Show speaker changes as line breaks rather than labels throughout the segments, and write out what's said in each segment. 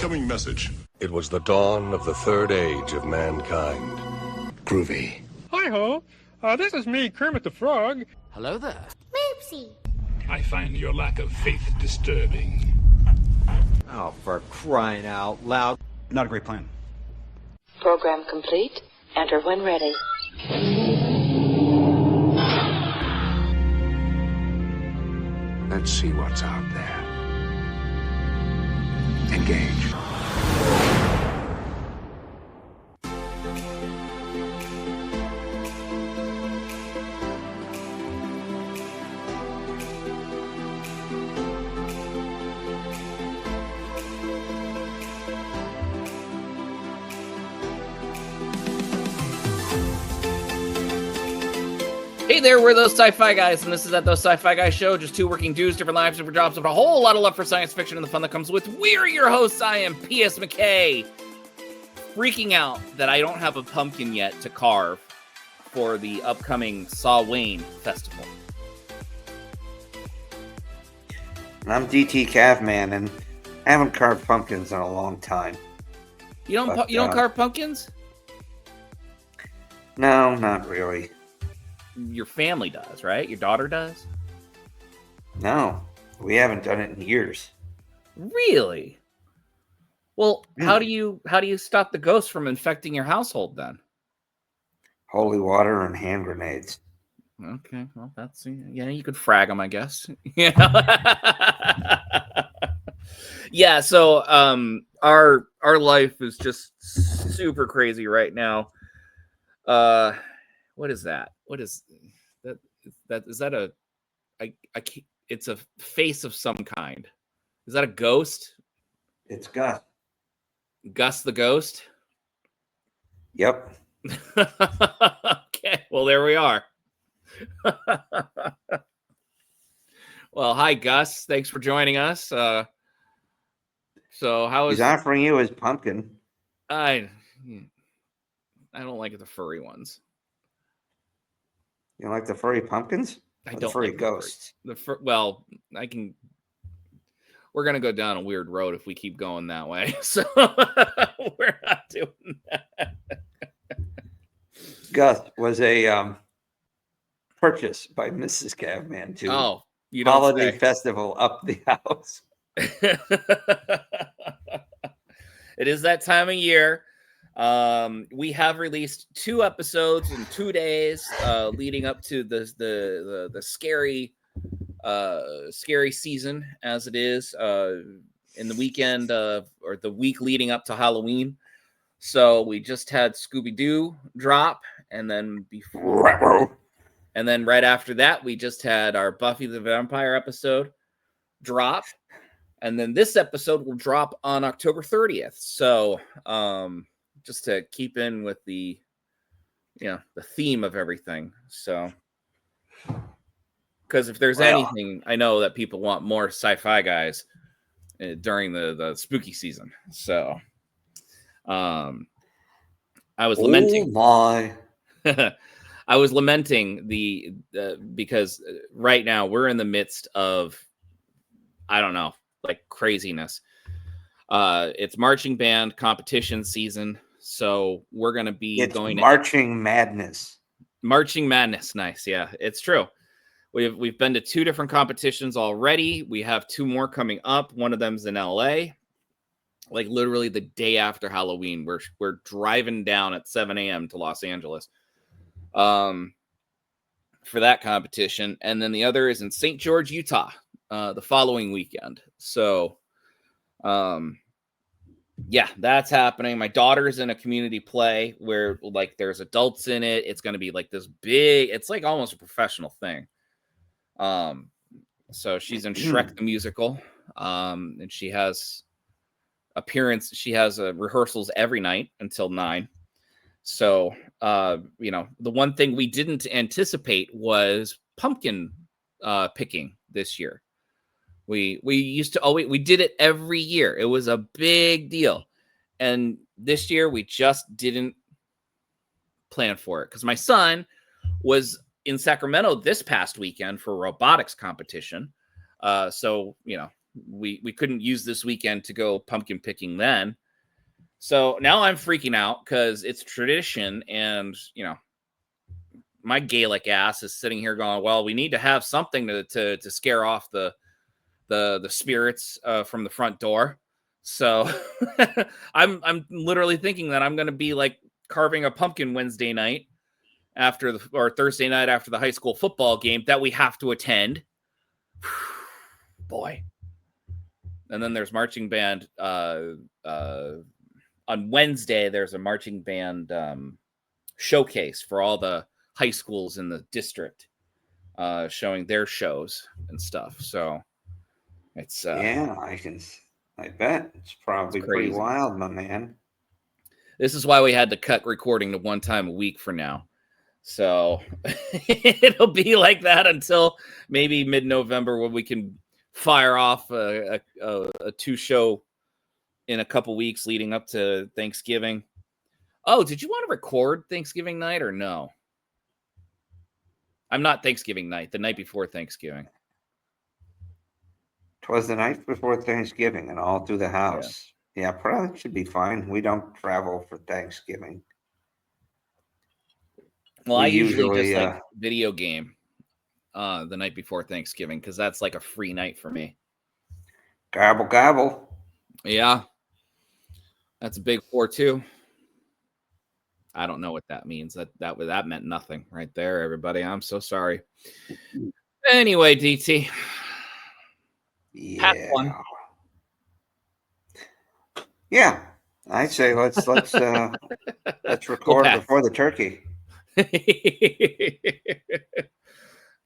Incoming message.
It was the dawn of the third age of mankind.
Groovy.
Hi-ho. This is me, Kermit the Frog.
Hello there.
Moopsy.
I find your lack of faith disturbing.
Oh, for crying out loud.
Not a great plan.
Program complete. Enter when ready.
Let's see what's out there. Engage.
Hey there, we're those Sci-Fi guys, and this is at Those Sci-Fi Guys Show. Just two working dudes, different lives, different jobs, but a whole lot of love for science fiction and the fun that comes with. We're your hosts. I am P.S. McKay. Freaking out that I don't have a pumpkin yet to carve for the upcoming Samhain Festival.
And I'm DT Cavman, and I haven't carved pumpkins in a long time.
You don't carve pumpkins?
No, not really.
Your family does, right? Your daughter does?
No, we haven't done it in years.
Really? Well, how do you stop the ghosts from infecting your household then?
Holy water and hand grenades.
Okay, well, that's, yeah, you could frag them, I guess. Yeah. Yeah, so our life is just super crazy right now. What is that? What is that? Is that a? It's a face of some kind. Is that a ghost?
It's Gus.
Gus the ghost.
Yep.
Okay. Well, there we are. Well, hi Gus. Thanks for joining us. So how is?
He's offering you his pumpkin.
I don't like the furry ones.
You don't like the furry pumpkins?
I don't
the furry
like
ghosts.
Well, I can. We're gonna go down a weird road if we keep going that way. So we're not doing that.
Gus was a purchase by Mrs. Cavman to
you don't
holiday
say.
festival up the house.
It is that time of year. We have released 2 episodes in 2 days, leading up to the scary season as it is in the weekend or the week leading up to Halloween. So we just had Scooby-Doo drop, and then right after that, we just had our Buffy the Vampire episode drop, and then this episode will drop on October 30th. So just to keep in with the theme of everything. So, because if there's anything, I know that people want more Sci-Fi guys during the spooky season. So, I was lamenting.
Oh my!
I was lamenting because right now we're in the midst of, I don't know, like craziness. It's marching band competition season. So we're going to be going
Marching Madness.
Marching Madness. Nice. Yeah, it's true. We've been to 2 different competitions already. We have 2 more coming up. One of them's in LA. Like literally the day after Halloween, we're driving down at 7 a.m. to Los Angeles for that competition. And then the other is in St. George, Utah, the following weekend. So, yeah, that's happening. My daughter's in a community play where like there's adults in it. It's going to be like this big, it's like almost a professional thing. So she's in Shrek the Musical. And she has rehearsals every night until 9. So, the one thing we didn't anticipate was pumpkin picking this year. We did it every year. It was a big deal. And this year we just didn't plan for it because my son was in Sacramento this past weekend for a robotics competition. So, we couldn't use this weekend to go pumpkin picking then. So now I'm freaking out because it's tradition, and my Gaelic ass is sitting here going, well, we need to have something to scare off the spirits from the front door. So I'm literally thinking that I'm going to be like carving a pumpkin Wednesday night or Thursday night after the high school football game that we have to attend. Boy. And then there's marching band. On Wednesday, there's a marching band showcase for all the high schools in the district, showing their shows and stuff. So it's
I bet it's probably pretty wild, my man.
This is why we had to cut recording to one time a week for now. So it'll be like that until maybe mid-November, when we can fire off a 2-show in a couple weeks leading up to Thanksgiving. Oh, did you want to record Thanksgiving night or no? I'm not Thanksgiving night, the night before Thanksgiving.
'Twas the night before Thanksgiving and all through the house. Yeah, probably should be fine. We don't travel for Thanksgiving.
Well, I usually just like video game the night before Thanksgiving, because that's like a free night for me.
Gobble, gobble.
Yeah. That's a big 4-2. I don't know what that means. That meant nothing right there, everybody. I'm so sorry. Anyway, DT.
Yeah. Yeah. I'd say let's record before the turkey.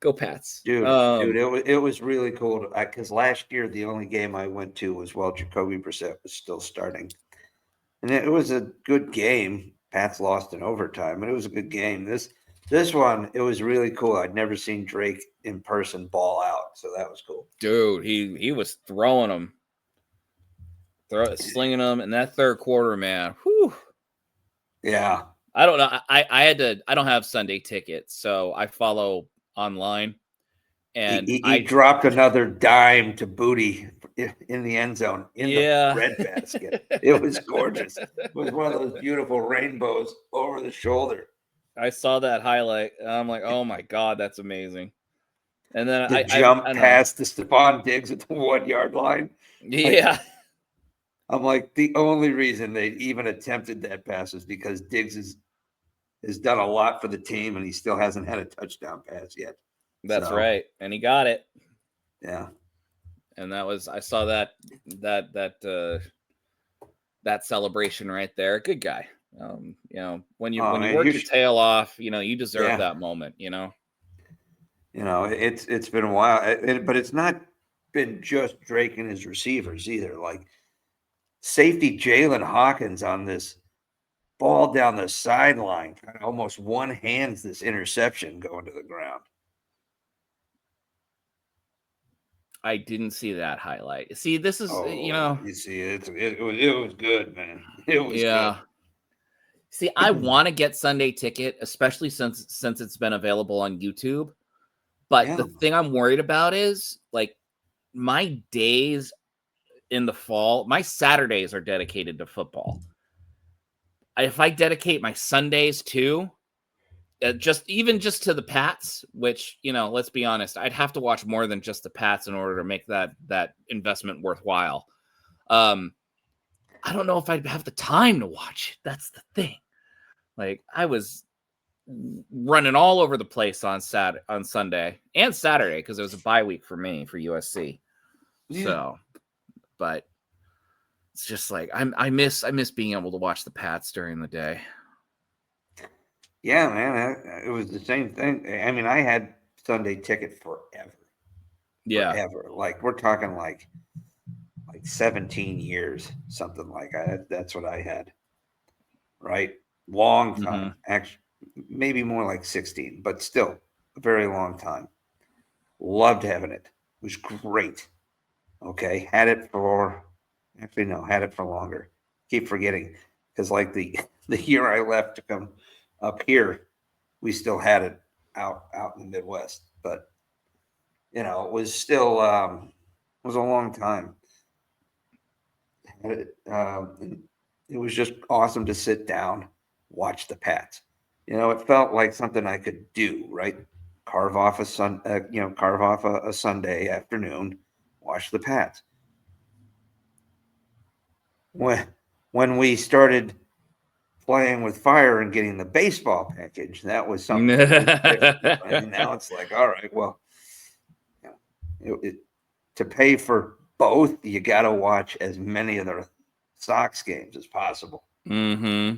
Go Pats.
Dude, it was really cool because last year the only game I went to was while Jacoby Brissett was still starting. And it was a good game. Pats lost in overtime, but it was a good game. This one, it was really cool. I'd never seen Drake in person ball out, so that was cool.
Dude, he was throwing them, slinging them in that third quarter, man. Whew.
Yeah.
I don't know. I don't have Sunday tickets, so I follow online. And
he dropped another dime to Booty in the end zone in the bread basket. It was gorgeous. It was one of those beautiful rainbows over the shoulder.
I saw that highlight, and I'm like, oh my God, that's amazing. And then
I jump past to Stephon Diggs at the 1-yard line.
Yeah.
I'm like, the only reason they even attempted that pass is because Diggs has done a lot for the team, and he still hasn't had a touchdown pass yet.
That's right. And he got it.
Yeah.
And I saw that celebration right there. Good guy. When you work your tail off, you deserve that moment,
it's been a while, but it's not been just Drake and his receivers either. Like safety Jalen Hawkins on this ball down the sideline, kind of almost one-hands this interception going to the ground.
I didn't see that highlight. See, this is,
You see, it was good, man. It was good.
See, I want to get Sunday ticket, especially since it's been available on YouTube. But the thing I'm worried about is, like, my days in the fall, my Saturdays are dedicated to football. If I dedicate my Sundays too, just to the Pats, which, let's be honest, I'd have to watch more than just the Pats in order to make that investment worthwhile. I don't know if I'd have the time to watch it. That's the thing. Like, I was running all over the place on Sunday and Saturday because it was a bye week for me for USC. Yeah. So, but it's just like I miss being able to watch the Pats during the day.
Yeah, man, it was the same thing. I mean, I had Sunday ticket forever.
Yeah,
forever. Like we're talking like 17 years, something like that. That's what I had. Right, long time. Mm-hmm. Actually, maybe more like 16, but still a very long time. Loved having it. It was great. Okay, had it for longer. Keep forgetting because like the year I left to come up here, we still had it out in the Midwest, but it was still was a long time. It, it was just awesome to sit down, watch the Pats. It felt like something I could do, right? Carve off a Sunday afternoon, watch the Pats. When we started playing with fire and getting the baseball package, that was something different. And now it's like, all right, well, to pay for both, you got to watch as many of the Sox games as possible.
Mm-hmm.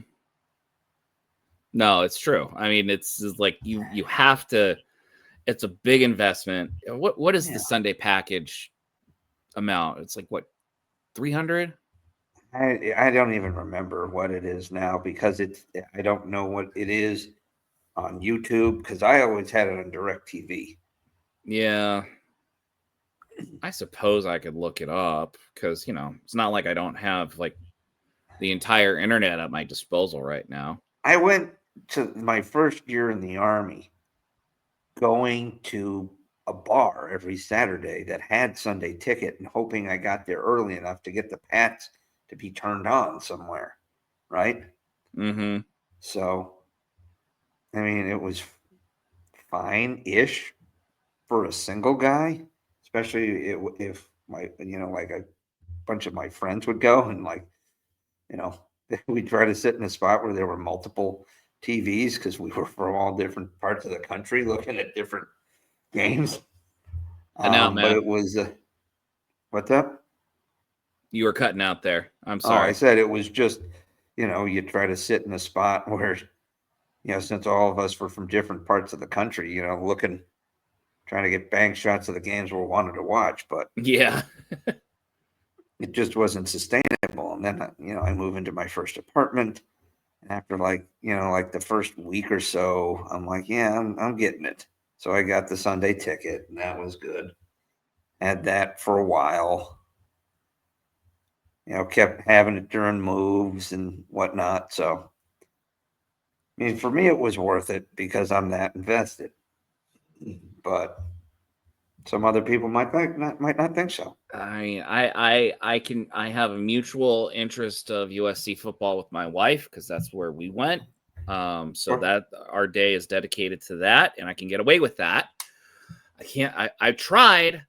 No, it's true. I mean, it's like you have to. It's a big investment. What is the Sunday package amount? It's like what, 300?
I don't even remember what it is now because I don't know what it is on YouTube because I always had it on DirecTV.
Yeah. I suppose I could look it up because, it's not like I don't have like the entire internet at my disposal right now.
I went to my first year in the Army going to a bar every Saturday that had Sunday Ticket and hoping I got there early enough to get the Pats to be turned on somewhere, right?
Mm-hmm.
So, I mean, it was fine-ish for a single guy, especially if like a bunch of my friends would go and we'd try to sit in a spot where there were multiple TVs because we were from all different parts of the country looking at different games. But it was what's up?
You were cutting out there. I'm
Oh,
sorry.
I said it was just, you try to sit in a spot where, since all of us were from different parts of the country, trying to get bang shots of the games we wanted to watch, but
yeah,
it just wasn't sustainable. And then, I moved into my first apartment. After like the first week or so, I'm like, yeah, I'm getting it. So I got the Sunday Ticket, and that was good. Had that for a while. Kept having it during moves and whatnot. So, I mean, for me, it was worth it because I'm that invested. But some other people might not think so.
I have a mutual interest of USC football with my wife because that's where we went. So that our day is dedicated to that, and I can get away with that. I can't. I tried.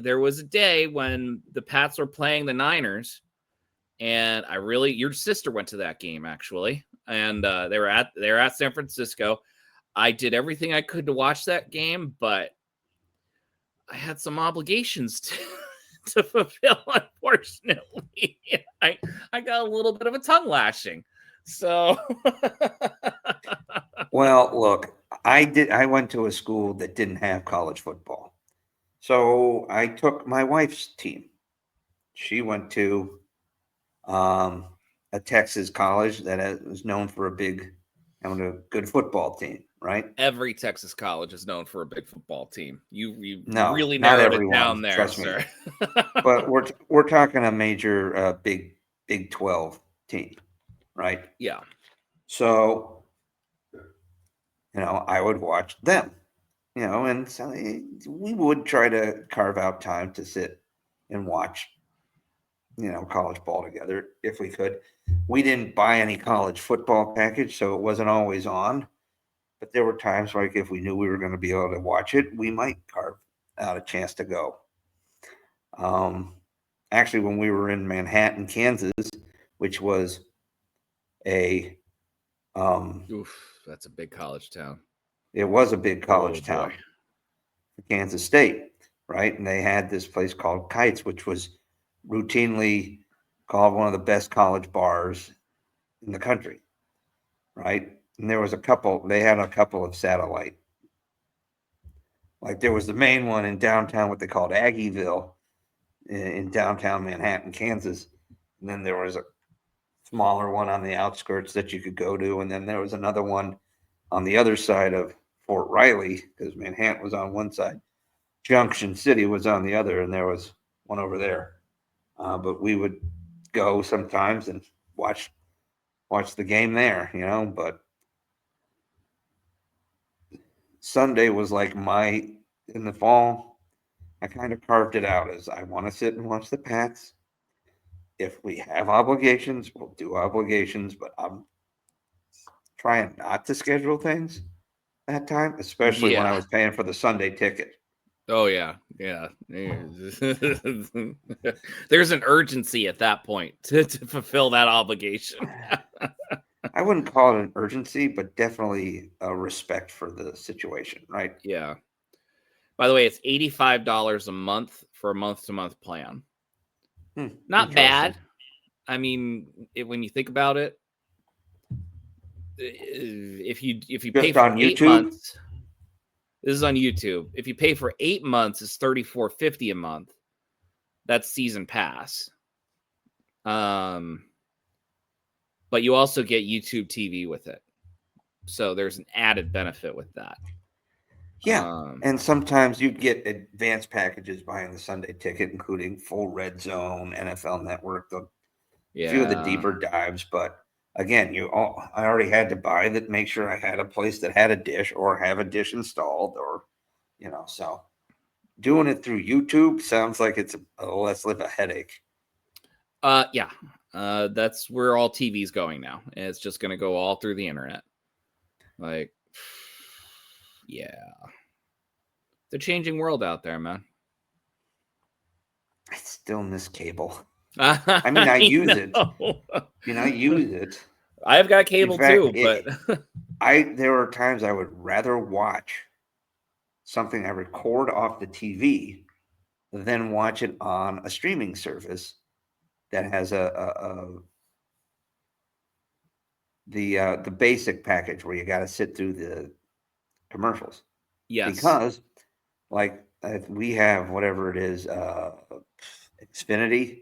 There was a day when the Pats were playing the Niners, and your sister went to that game actually, and they were at San Francisco. I did everything I could to watch that game, but I had some obligations to fulfill, unfortunately. I got a little bit of a tongue lashing. So
well, look, I went to a school that didn't have college football. So I took my wife's team. She went to a Texas college that is known for having a good football team, right?
Every Texas college is known for a big football team. You
No,
really
not
narrowed
everyone,
it down there,
trust
sir.
me. But we're talking a major Big 12 team, right?
Yeah.
So, I would watch them, and so we would try to carve out time to sit and watch, college ball together if we could. We didn't buy any college football package, so it wasn't always on. But there were times like if we knew we were going to be able to watch it, we might carve out a chance to go. Actually, when we were in Manhattan, Kansas, which was a
that's a big college town.
It was a big college town, Kansas State, right? And they had this place called Kites, which was routinely called one of the best college bars in the country, right? And they had a couple of satellite. Like there was the main one in downtown, what they called Aggieville, in downtown Manhattan, Kansas. And then there was a smaller one on the outskirts that you could go to. And then there was another one on the other side of Fort Riley, because Manhattan was on one side. Junction City was on the other, and there was one over there. But we would go sometimes and watch the game there, but Sunday was like in the fall, I kind of carved it out as I want to sit and watch the Pats. If we have obligations, we'll do obligations, but I'm trying not to schedule things that time, especially when I
Yeah.
was paying for the Sunday ticket.
Oh yeah. Yeah. There's an urgency at that point to fulfill that obligation.
I wouldn't call it an urgency, but definitely a respect for the situation, right?
Yeah. By the way, it's $85 a month for a month-to-month plan. Not
Interesting.
bad. I mean, when you think about it, if you pay
Just
for
on
8
YouTube?
months, this is on YouTube. If you pay for 8 months, it's $34.50 a month. That's season pass. But you also get YouTube TV with it, so there's an added benefit with that.
Yeah, and sometimes you get advanced packages buying the Sunday ticket, including full Red Zone, NFL Network, a few of the deeper dives. But again, I already had to buy that. Make sure I had a place that had a dish or have a dish installed, or so doing it through YouTube sounds like it's a less of a headache.
Yeah. That's where all TV's going now. It's just going to go all through the internet. Like, yeah. The changing world out there, man.
I still miss cable. I mean, I use it. I use it.
I've got cable too, but
there are times I would rather watch something I record off the TV than watch it on a streaming service that has the basic package where you got to sit through the commercials.
yes,
Because like we have whatever it is, Xfinity.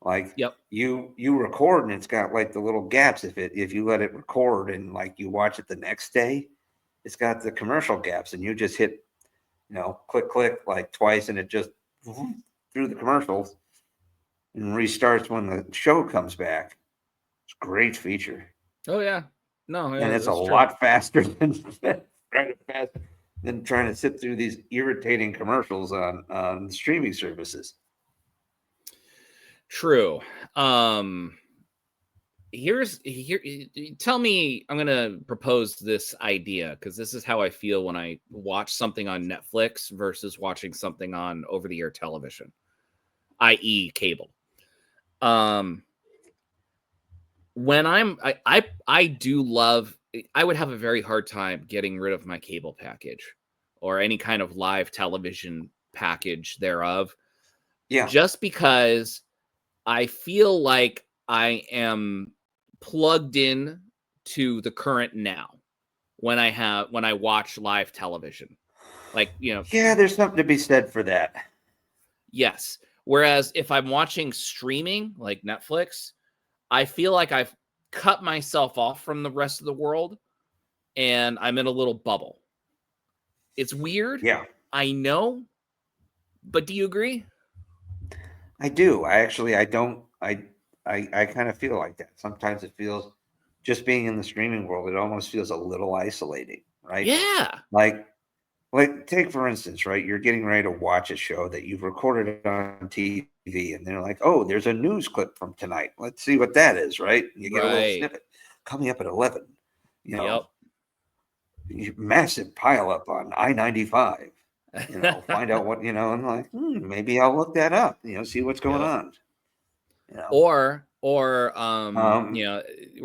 Like
yep,
you record and it's got like the little gaps. If you let it record and like you watch it the next day, it's got the commercial gaps, and you just hit click like twice, and it just through the commercials and restarts when the show comes back. It's a great feature.
Oh yeah, no,
and it's a lot faster than trying to sit through these irritating commercials on streaming services.
True. Here. Tell me, I'm gonna propose this idea because this is how I feel when I watch something on Netflix versus watching something on over-the-air television, i.e., cable. When I do love. I would have a very hard time getting rid of my cable package or any kind of live television package thereof.
Yeah,
just because I feel like I am plugged in to the current now when I watch live television. Like,
yeah, there's something to be said for that.
Yes. Whereas if I'm watching streaming like Netflix, I feel like I've cut myself off from the rest of the world and I'm in a little bubble. It's weird.
Yeah,
I know. But do you agree?
I do. I don't. I kind of feel like that. Sometimes it feels, just being in the streaming world, it almost feels a little isolating, right?
Yeah.
Like take for instance, right? You're getting ready to watch a show that you've recorded on TV, and they're like, "Oh, there's a news clip from tonight. Let's see what that is." Right? You get a little snippet coming up at 11. Massive pile up on I-95. Find out what, and like, maybe I'll look that up, see what's going on.
Or we're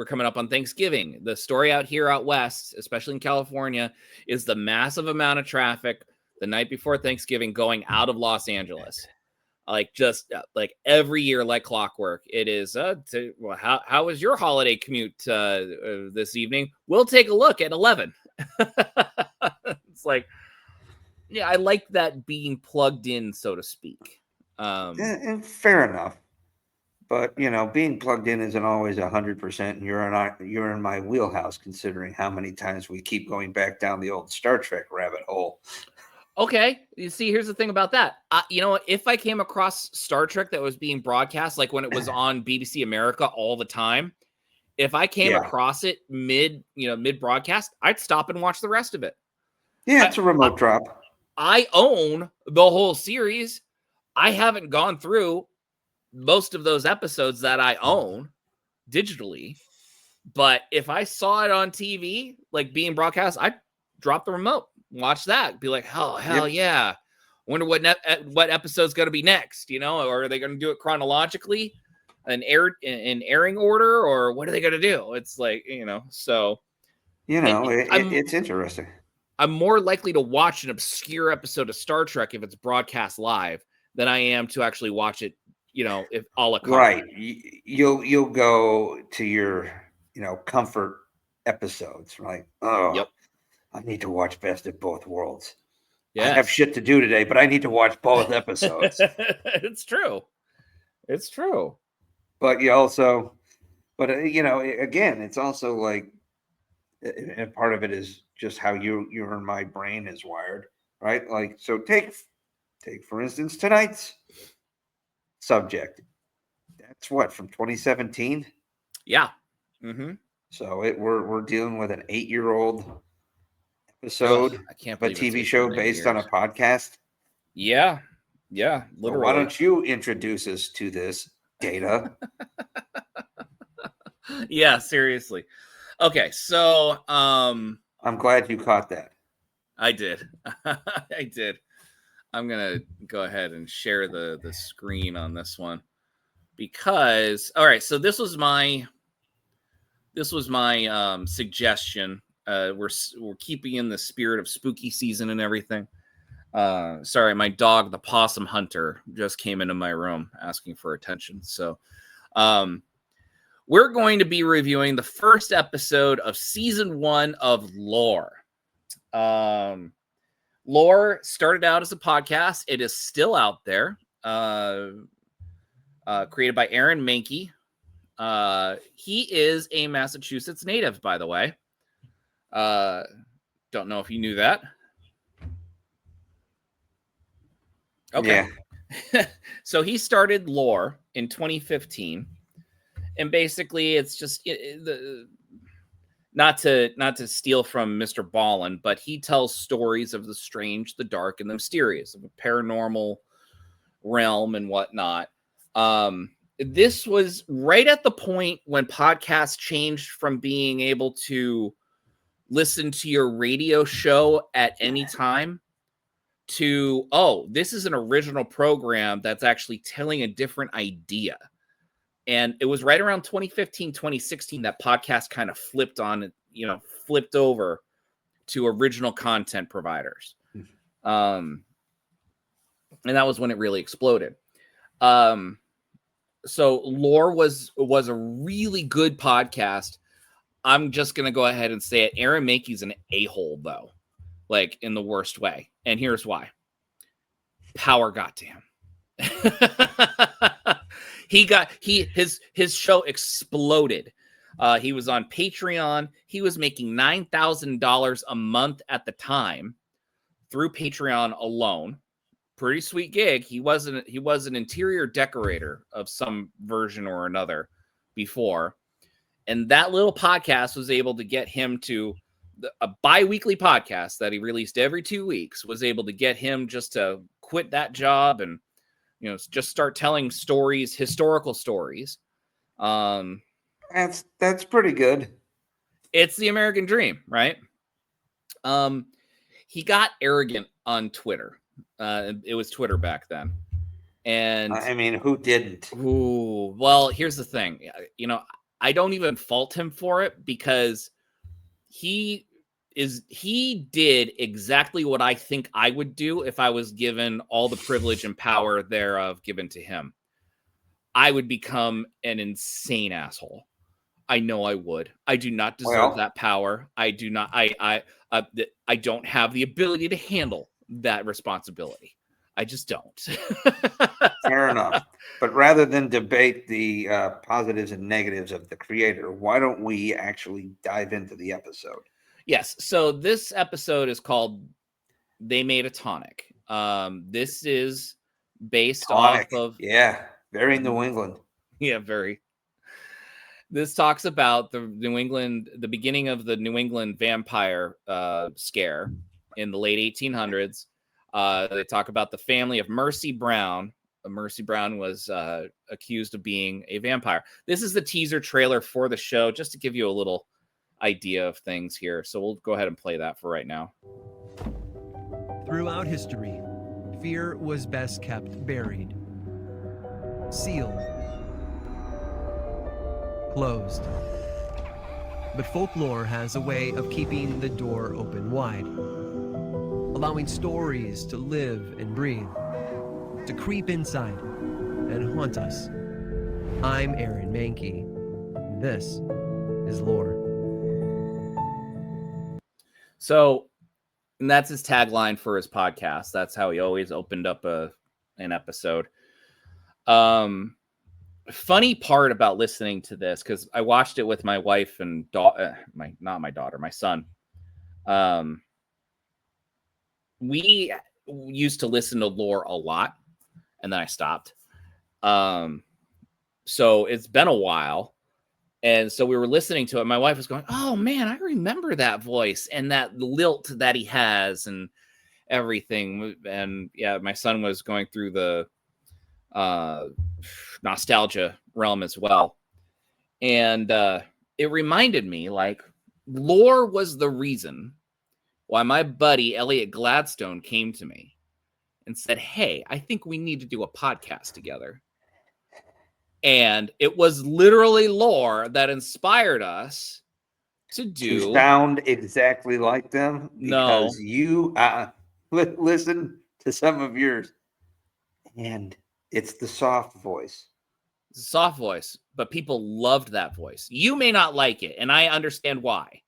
coming up on Thanksgiving. The story out west, especially in California, is the massive amount of traffic the night before Thanksgiving going out of Los Angeles. Like just like every year, like clockwork. It is. How was your holiday commute this evening? We'll take a look at 11. It's like, yeah, I like that being plugged in, so to speak.
And fair enough. But being plugged in isn't always 100%, and you're in my wheelhouse, considering how many times we keep going back down the old Star Trek rabbit hole.
Okay, you see, here's the thing about that. If I came across Star Trek that was being broadcast, like when it was on BBC America all the time, if I came across it mid broadcast, I'd stop and watch the rest of it.
Yeah, it's a remote drop.
I own the whole series. I haven't gone through most of those episodes that I own digitally. But if I saw it on TV, like being broadcast, I'd drop the remote, watch that, be like, hell yeah. Wonder what episode's going to be next, or are they going to do it chronologically and in airing order, or what are they going to do? It's like, so.
It's interesting.
I'm more likely to watch an obscure episode of Star Trek if it's broadcast live than I am to actually watch it, if a la carte.
Right. You'll go to your, comfort episodes, right? Oh,
Yep.
I need to watch Best of Both Worlds.
Yes.
I have shit to do today, but I need to watch both episodes.
It's true.
But again, it's also like, and part of it is just how your and my brain is wired, right? Like, so take for instance tonight's subject. That's what, from 2017.
Yeah. Mm-hmm.
So we're dealing with an 8-year-old episode
I can't
of a
believe
TV show based on a podcast.
Yeah, literally.
So why don't you introduce us to this, Data?
Yeah, seriously. Okay, so
I'm glad you caught that.
I did. I did. I'm gonna go ahead and share the screen on this one because so this was my suggestion. We're keeping in the spirit of spooky season and everything. Sorry, my dog, the possum hunter, just came into my room asking for attention. So we're going to be reviewing the first episode of season 1 of Lore. Lore started out as a podcast. It is still out there. Created by Aaron Mahnke. He is a Massachusetts native, by the way. Don't know if you knew that. Okay. Yeah. So he started Lore in 2015. And basically it's just not to steal from Mr. Ballin, but he tells stories of the strange, the dark, and the mysterious, of a paranormal realm and whatnot. This was right at the point when podcasts changed from being able to listen to your radio show at any time to, this is an original program that's actually telling a different idea. And it was right around 2015, 2016 that podcast kind of flipped over to original content providers. And that was when it really exploded. So Lore was a really good podcast. I'm just going to go ahead and say it. Aaron Mahnke's an a-hole, though, like in the worst way. And here's why. Power got to him. His show exploded. He was on Patreon. He was making $9,000 a month at the time through Patreon alone. Pretty sweet gig. He was an interior decorator of some version or another before. And that little podcast was able to get him to a bi-weekly podcast that he released every 2 weeks, was able to get him just to quit that job and just start telling stories, historical stories.
That's pretty good.
It's the American dream, right? He got arrogant on Twitter. It was Twitter back then. And
I mean, who didn't?
Well, here's the thing. I don't even fault him for it because he did exactly what I think I would do if I was given all the privilege and power thereof given to him. I would become an insane asshole. I know I would. I do not deserve that power. I do not. I don't have the ability to handle that responsibility. I just don't.
Fair enough. But rather than debate the positives and negatives of the creator, why don't we actually dive into the episode?
Yes. So this episode is called They Made a Tonic. This is based off of...
Yeah, very New England.
Yeah, very. This talks about the beginning of the New England vampire scare in the late 1800s. They talk about the family of Mercy Brown. Mercy Brown was accused of being a vampire. This is the teaser trailer for the show, just to give you a little idea of things here. So we'll go ahead and play that for right now.
Throughout history, fear was best kept buried, sealed, closed. But folklore has a way of keeping the door open wide, allowing stories to live and breathe, to creep inside and haunt us. I'm Aaron Mankey. This is Lore.
So, and that's his tagline for his podcast. That's how he always opened up an episode. Funny part about listening to this, because I watched it with my wife and my son. We used to listen to Lore a lot, and then I stopped. So it's been a while. And so we were listening to it. My wife was going, "Oh man, I remember that voice and that lilt that he has and everything." And yeah, my son was going through the nostalgia realm as well. And it reminded me, like, Lore was the reason why my buddy Elliot Gladstone came to me and said, "Hey, I think we need to do a podcast together." And it was literally Lore that inspired us to
sound exactly like them,
No.
because you listen to some of yours, and it's the soft voice.
It's a soft voice, but people loved that voice. You may not like it, and I understand why.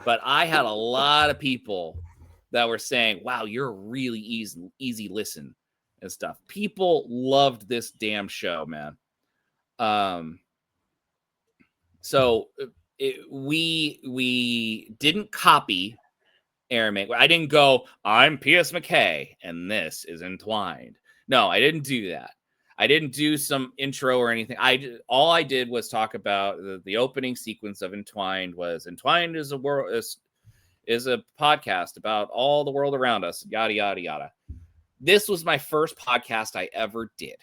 But I had a lot of people that were saying, "Wow, you're a really easy listen and stuff." People loved this damn show, man. So we didn't copy Aaron Mankey. I didn't go, "I'm P.S. McKay and this is Entwined." No, I didn't do that. I didn't do some intro or anything. All I did was talk about the opening sequence of Entwined. Is a world is a podcast about all the world around us, yada yada yada. This was my first podcast I ever did.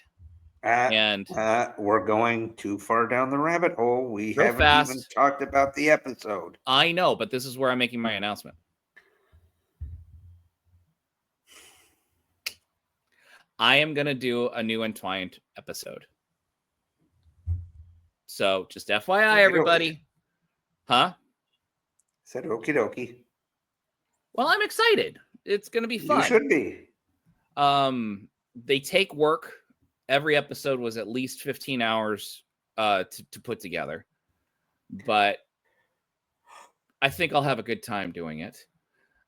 And
we're going too far down the rabbit hole. We haven't even talked about the episode.
I know, but this is where I'm making my announcement. I am going to do a new Entwined episode. So just FYI, everybody. Huh?
Said okie dokie.
Well, I'm excited. It's going to be fun.
You should be.
They take work. Every episode was at least 15 hours to put together. But I think I'll have a good time doing it.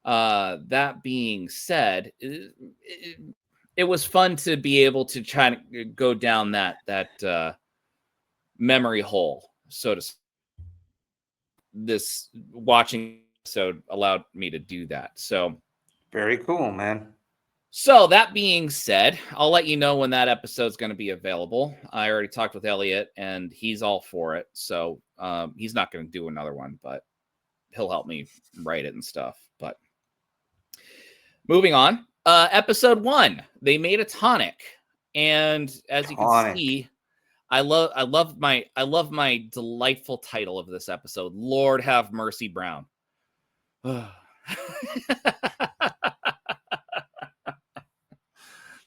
That being said, it was fun to be able to try to go down that memory hole, so to speak. This watching episode allowed me to do that. So
very cool, man.
So that being said, I'll let you know when that episode's going to be available. I already talked with Elliot, and he's all for it. So he's not going to do another one, but he'll help me write it and stuff. But moving on, episode 1, they made a tonic, and as you can see, I love my delightful title of this episode, Lord Have Mercy Brown.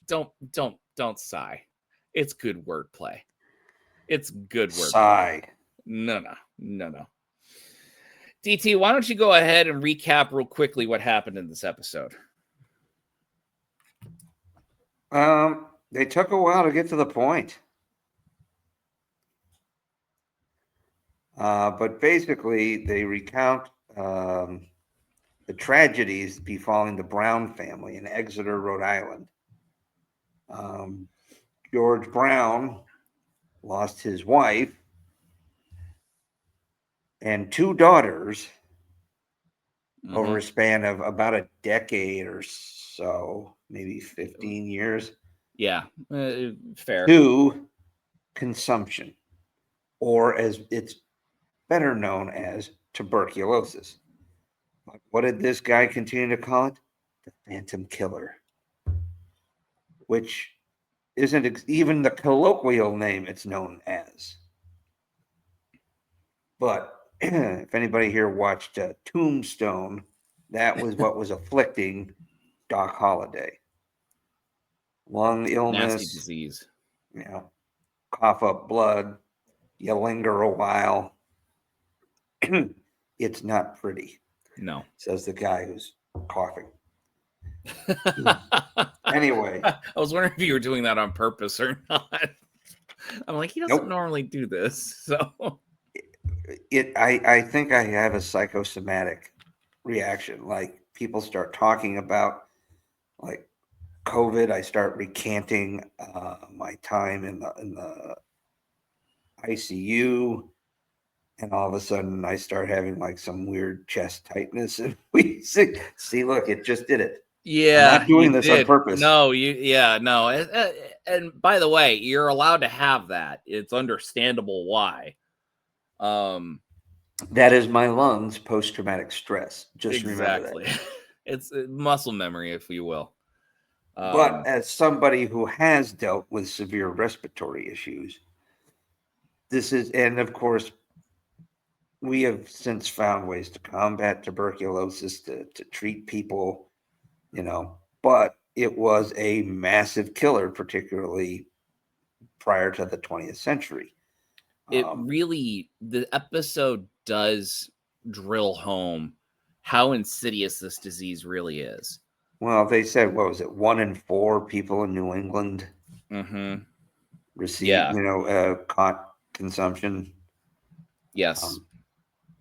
Don't sigh. It's good wordplay. It's good wordplay.
Sigh.
No. DT, why don't you go ahead and recap real quickly what happened in this episode?
They took a while to get to the point. But basically, they recount the tragedies befalling the Brown family in Exeter, Rhode Island. George Brown lost his wife and 2 daughters over a span of about a decade or so, maybe 15 years.
Yeah, fair.
To consumption, or as it's better known as tuberculosis. What did this guy continue to call it? The Phantom Killer. which isn't even the colloquial name it's known as. But if anybody here watched Tombstone, that was what was afflicting Doc Holliday. Lung illness,
Nasty disease.
Cough up blood, you linger a while. It's not pretty.
No.
Says the guy who's coughing. Anyway.
I was wondering if you were doing that on purpose or not. I'm like, he doesn't normally do this. So
I think I have a psychosomatic reaction. Like people start talking about like COVID, I start recanting my time in the ICU, and all of a sudden I start having like some weird chest tightness. And we see, look, it just did it.
yeah,
I'm not doing this on purpose.
No, no. And by the way, you're allowed to have that. It's understandable why.
That is my lungs post-traumatic stress. Just
exactly.
Remember that.
It's muscle memory, if you will.
But as somebody who has dealt with severe respiratory issues, this is, and of course, we have since found ways to combat tuberculosis, to treat people, but it was a massive killer, particularly prior to the 20th century.
It really, the episode does drill home how insidious this disease really is.
Well, they said, what was it? 1 in 4 people in New England receive, caught consumption.
Yes.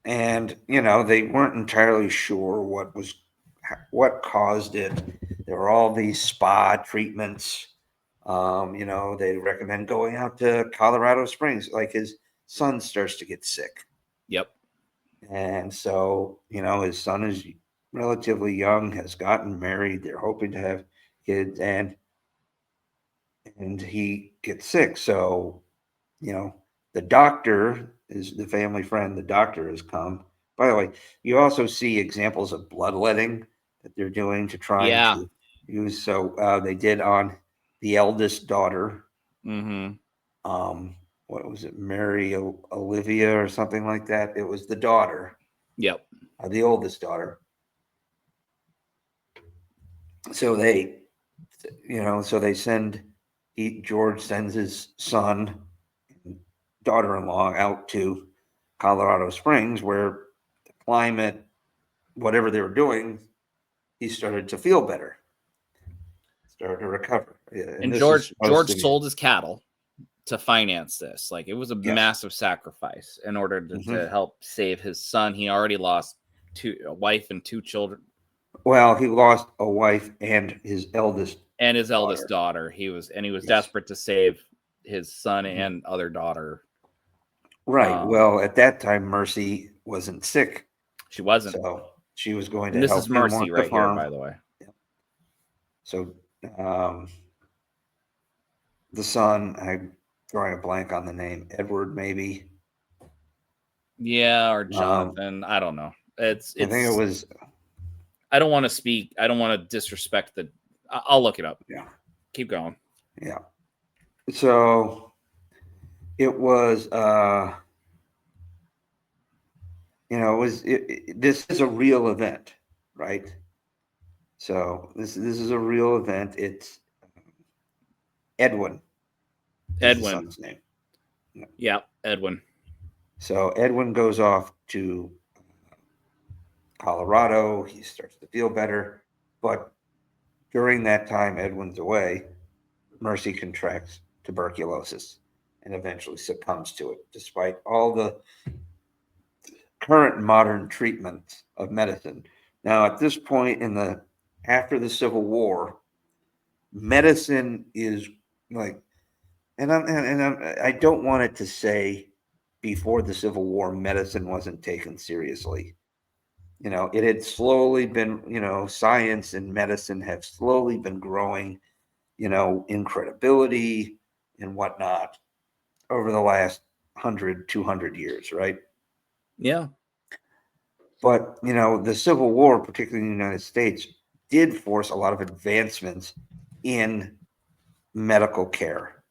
And, they weren't entirely sure what caused it. There were all these spa treatments. They recommend going out to Colorado Springs. Like his son starts to get sick.
Yep.
And so, his son is relatively young, has gotten married. They're hoping to have kids, and he gets sick. So, the doctor is the family friend. The doctor has come. By the way, you also see examples of bloodletting that they're doing to try to use. So they did on the eldest daughter. What was it, Mary Olivia or something like that? It was the daughter.
Yep.
The oldest daughter. So they, George sends his son, daughter-in-law out to Colorado Springs, where the climate, whatever they were doing, he started to feel better, started to recover.
And George sold his cattle to finance this. Like, it was a massive sacrifice in order to help save his son. He already lost a wife and 2 children.
Well, he lost a wife and his eldest
daughter. He was desperate to save his son and other daughter.
Right. Well, at that time, Mercy wasn't sick.
She wasn't.
So she was going to
this
help
is Mercy
him
right here, by the way.
Yeah. So the son, I'm drawing a blank on the name, Edward, maybe.
Yeah, or Jonathan. I don't know. I think
it was.
I don't want to speak. I don't want to disrespect the. I'll look it up.
Yeah.
Keep going.
Yeah. So it was, this is a real event, right? So this is a real event. It's Edwin.
Edwin.
His son's name.
Yeah, Edwin.
So Edwin goes off to Colorado. He starts to feel better, but during that time Edwin's away, Mercy contracts tuberculosis and eventually succumbs to it, despite all the current modern treatments of medicine. Now, at this point after the Civil War, medicine is like, I don't want it to say before the Civil War, medicine wasn't taken seriously. It had slowly been, science and medicine have slowly been growing, in credibility and whatnot over the last 100, 200 years, right?
Yeah.
But, the Civil War, particularly in the United States, did force a lot of advancements in medical care.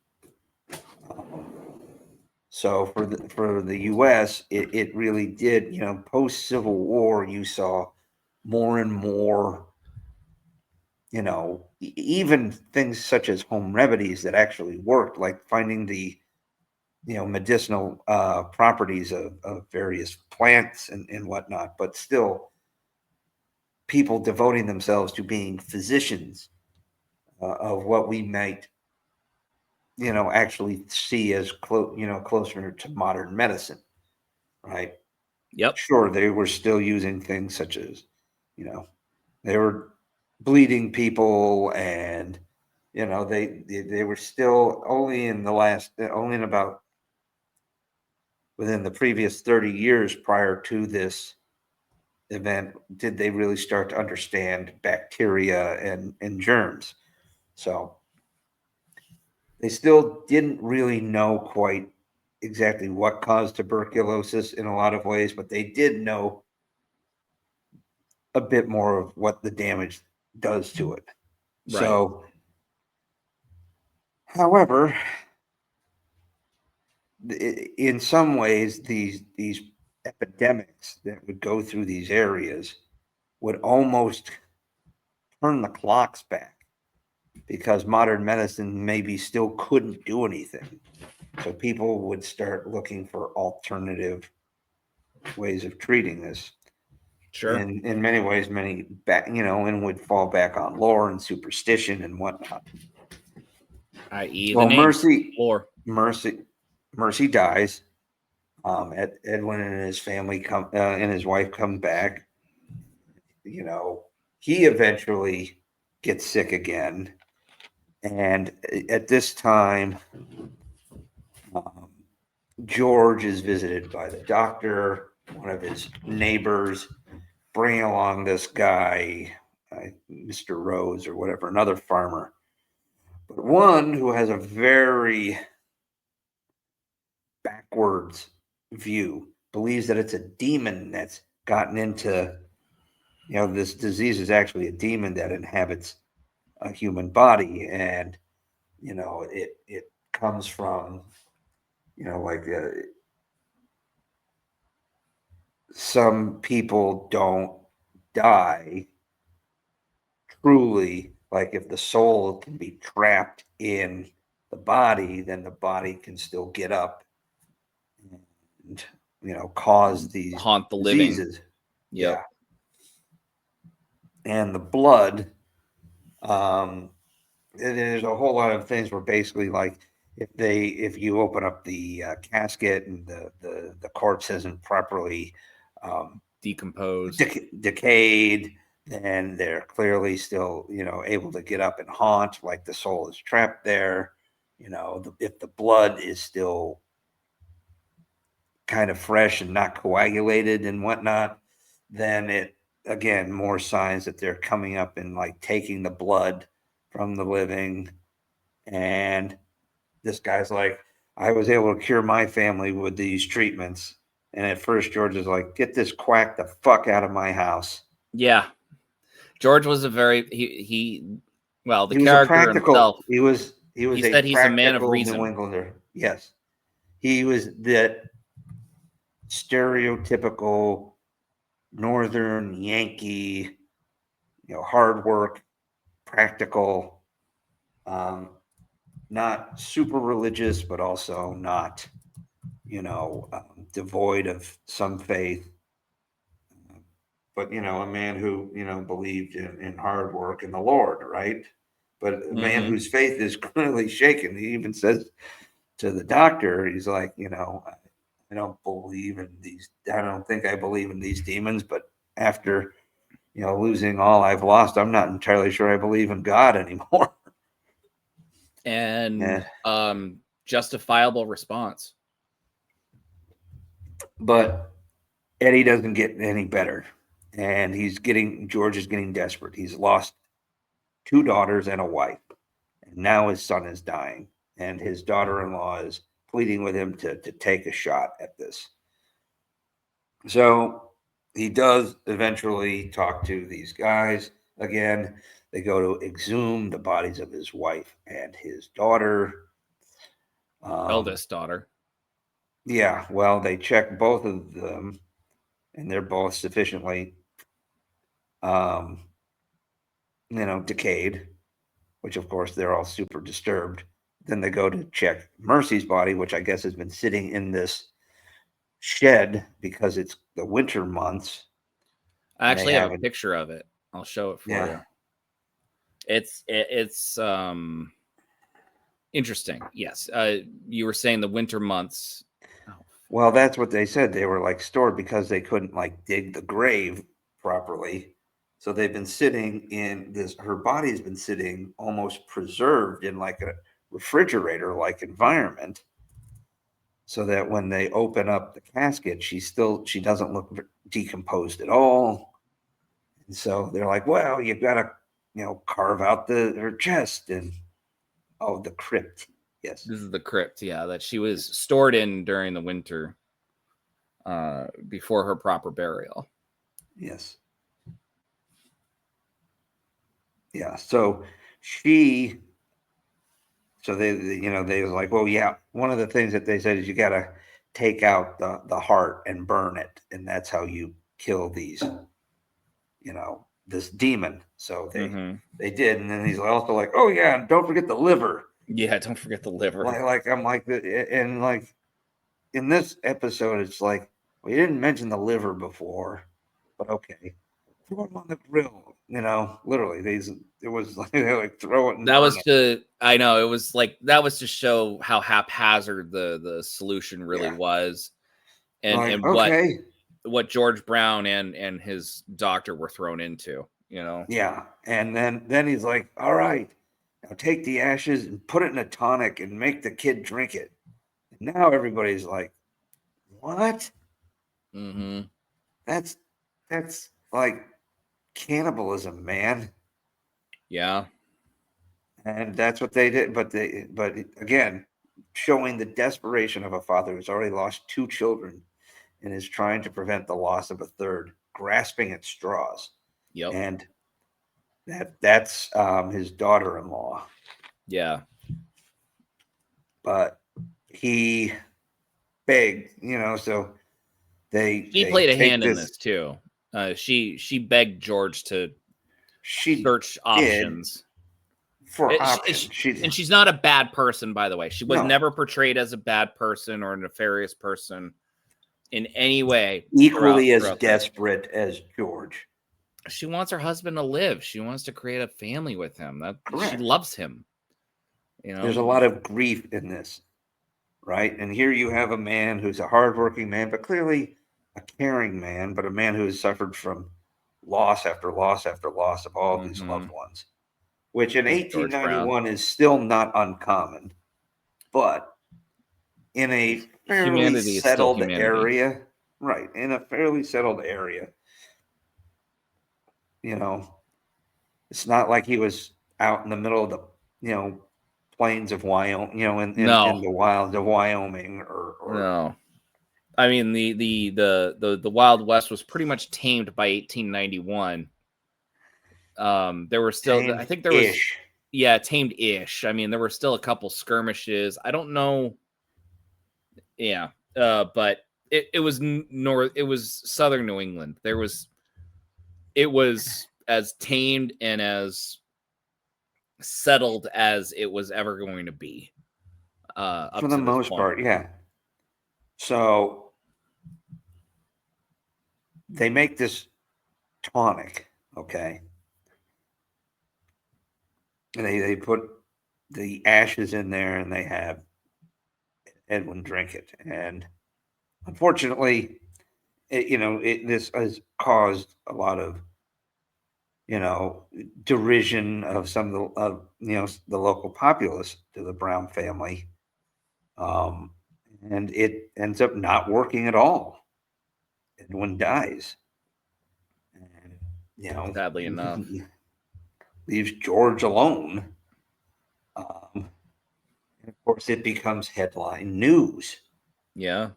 So for the U.S., it really did, post Civil War, you saw more and more, even things such as home remedies that actually worked, like finding the, medicinal properties of various plants and whatnot, but still people devoting themselves to being physicians of what we might, actually see as closer to modern medicine, right?
Yep.
Sure, they were still using things such as, they were bleeding people, and they were still only in about within the previous 30 years prior to this event did they really start to understand bacteria and germs. So they still didn't really know quite exactly what caused tuberculosis in a lot of ways, but they did know a bit more of what the damage does to it.
Right.
So, however, in some ways, these epidemics that would go through these areas would almost turn the clocks back, because modern medicine maybe still couldn't do anything. So people would start looking for alternative ways of treating this.
Sure.
And in many ways, and would fall back on lore and superstition and whatnot.
I.e.
Well,
the name
Mercy,
lore.
Mercy dies. Edwin and his family and his wife come back. He eventually gets sick again, and at this time, George is visited by the doctor, one of his neighbors, bringing along this guy, Mr. Rose or whatever, another farmer, but one who has a very backwards view, believes that it's a demon that's gotten into, this disease is actually a demon that inhabits a human body, and it comes from, like some people don't die truly. Like if the soul can be trapped in the body, then the body can still get up and cause these
Haunt the living.
diseases.
Yep.
Yeah. And the blood, there's a whole lot of things where basically, like, if you open up the casket and the corpse isn't properly
Decomposed.
decayed, then they're clearly still able to get up and haunt, like the soul is trapped there. If the blood is still kind of fresh and not coagulated and whatnot, then it, again, more signs that they're coming up and like taking the blood from the living. And this guy's like, I was able to cure my family with these treatments. And at first, George is like, get this quack the fuck out of my house.
Yeah. George was a very, the
he was
character
a practical,
himself.
he
said he's a man of reason.
New Englander. Yes. He was that stereotypical Northern Yankee, hard work, practical, not super religious, but also not, devoid of some faith. But, a man who, believed in hard work and the Lord, right? But a man whose faith is clearly shaken. He even says to the doctor, he's like, I don't believe in these. I don't think I believe in these demons, but after, losing all I've lost, I'm not entirely sure I believe in God anymore.
And justifiable response.
But Eddie doesn't get any better, and George is getting desperate. He's lost 2 daughters and a wife, and now his son is dying, and his daughter-in-law is pleading with him to take a shot at this. So he does eventually talk to these guys, again, they go to exhume the bodies of his wife and his daughter.
Eldest daughter.
Yeah, well, they check both of them, and they're both sufficiently, um, decayed, which of course they're all super disturbed. Then they go to check Mercy's body, which I guess has been sitting in this shed because it's the winter months.
I
and they
actually have a
haven't-
picture of it. I'll show it for
Yeah.
you. It's interesting. Yes. You were saying the winter months. Oh,
Well, that's what they said. They were like stored because they couldn't like dig the grave properly. So they've been sitting in this, her body's been sitting almost preserved in like a refrigerator like environment. So that when they open up the casket, she doesn't look decomposed at all. And so they're like, well, you've got to, carve out her chest and the crypt. Yes.
this is the crypt, yeah, that she was stored in during the winter before her proper burial.
Yes. Yeah. So they they was like, well, yeah, one of the things that they said is you got to take out the heart and burn it. And that's how you kill these, this demon. So they did. And then he's also like, oh yeah, and don't forget the liver.
Yeah, don't forget the liver.
I'm like, and like in this episode, it's like, well, you didn't mention the liver before, but okay. Throw it on the grill, literally. It was like they like throw it. And
That was
burn it.
to, I know, it was like, that was to show how haphazard the solution really was. And,
Like,
and
okay.
what George Brown and his doctor were thrown into,
Yeah. And then he's like, all right, now take the ashes and put it in a tonic and make the kid drink it. And now everybody's like, what?
Mm-hmm.
That's like cannibalism, man.
Yeah.
And that's what they did. But again, showing the desperation of a father who's already lost 2 children and is trying to prevent the loss of a third, grasping at straws.
Yep.
And that's his daughter-in-law.
Yeah.
But he begged, so
She played a hand in this too. She begged George to search options.
For options.
And she's not a bad person, by the way. She was never portrayed as a bad person or a nefarious person in any way.
Equally as desperate as George.
She wants her husband to live. She wants to create a family with him.
Correct.
She loves him.
There's a lot of grief in this, right? And here you have a man who's a hardworking man, but clearly a caring man, but a man who has suffered from loss after loss after loss of all these loved ones, which in 1891 is still not uncommon, but in a fairly settled area, right? In a fairly settled area, it's not like he was out in the middle of the, plains of Wyoming, in the wilds of Wyoming or
no. I mean, the Wild West was pretty much tamed by 1891. There were still, I think there was, tamed-ish. I mean, there were still a couple skirmishes. I don't know. Yeah. But it was it was southern New England. It was as tamed and as settled as it was ever going to be.
For the most part, yeah. So they make this tonic, okay? And they put the ashes in there and they have Edwin drink it. And unfortunately, this has caused a lot of, derision of some of the local populace to the Brown family. And it ends up not working at all. Edwin dies. And,
sadly enough,
leaves George alone. And of course, it becomes headline news.
Yeah.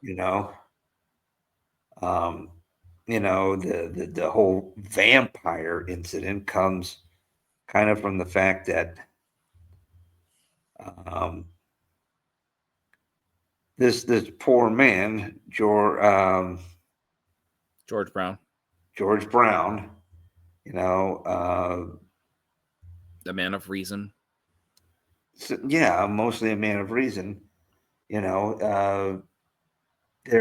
the whole vampire incident comes kind of from the fact that this poor man,
George Brown,
George Brown,
the man of reason.
yeah, mostly a man of reason. There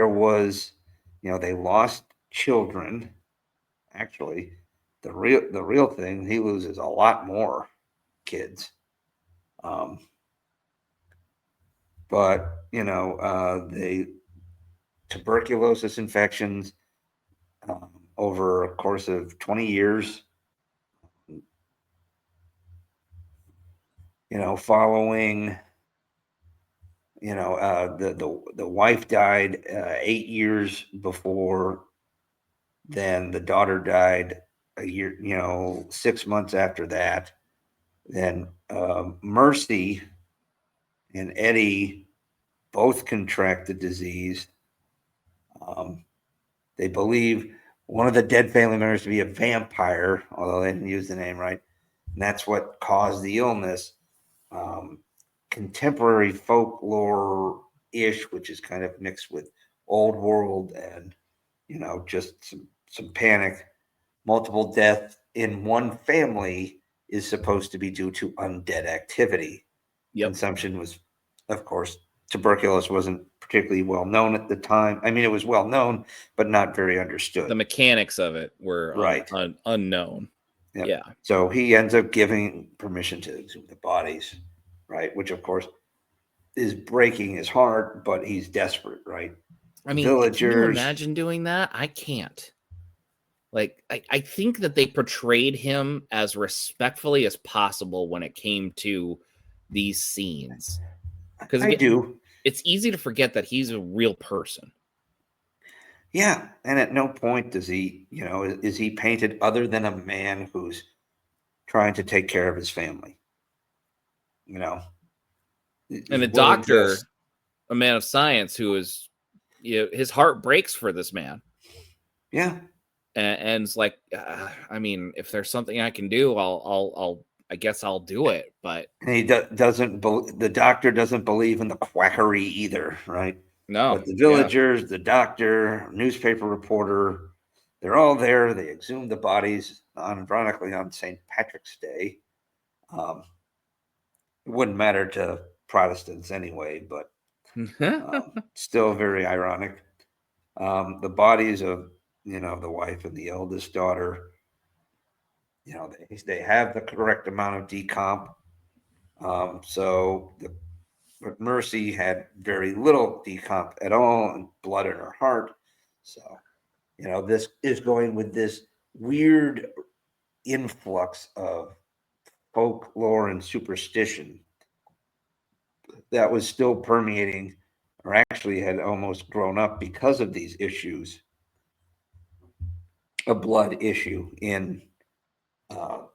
was, they lost children. Actually, the real thing, he loses a lot more kids. But the tuberculosis infections over a course of 20 years, following, the wife died 8 years before. Then the daughter died a year, 6 months after that. Then Mercy and Eddie both contract the disease. They believe one of the dead family members to be a vampire, although they didn't use the name right. And that's what caused the illness. Contemporary folklore-ish, which is kind of mixed with old world and, just some panic. Multiple deaths in one family is supposed to be due to undead activity.
Yep.
Consumption was, of course, tuberculosis wasn't particularly well known at the time. I mean, it was well known, but not very understood.
The mechanics of it were
right.
Unknown.
Yep.
Yeah.
So he ends up giving permission to exhume the bodies, right? Which, of course, is breaking his heart, but he's desperate, right?
I mean,
Villagers.
Can you imagine doing that? I can't. Like, I think that they portrayed him as respectfully as possible when it came to these scenes. Because
I do.
It's easy to forget that he's a real person.
Yeah, and at no point does he, is he painted other than a man who's trying to take care of his family.
And a doctor, a man of science who is, his heart breaks for this man.
Yeah.
And it's like, I mean, if there's something I can do, I guess I'll do it. But
and he doesn't. The doctor doesn't believe in the quackery either, right?
No.
But the villagers, the doctor, newspaper reporter, they're all there. They exhume the bodies, ironically, on St. Patrick's Day. It wouldn't matter to Protestants anyway, but still very ironic. The bodies of the wife and the eldest daughter, they have the correct amount of decomp. But Mercy had very little decomp at all and blood in her heart. So, this is going with this weird influx of folklore and superstition that was still permeating, or actually had almost grown up because of these issues. A blood issue in, the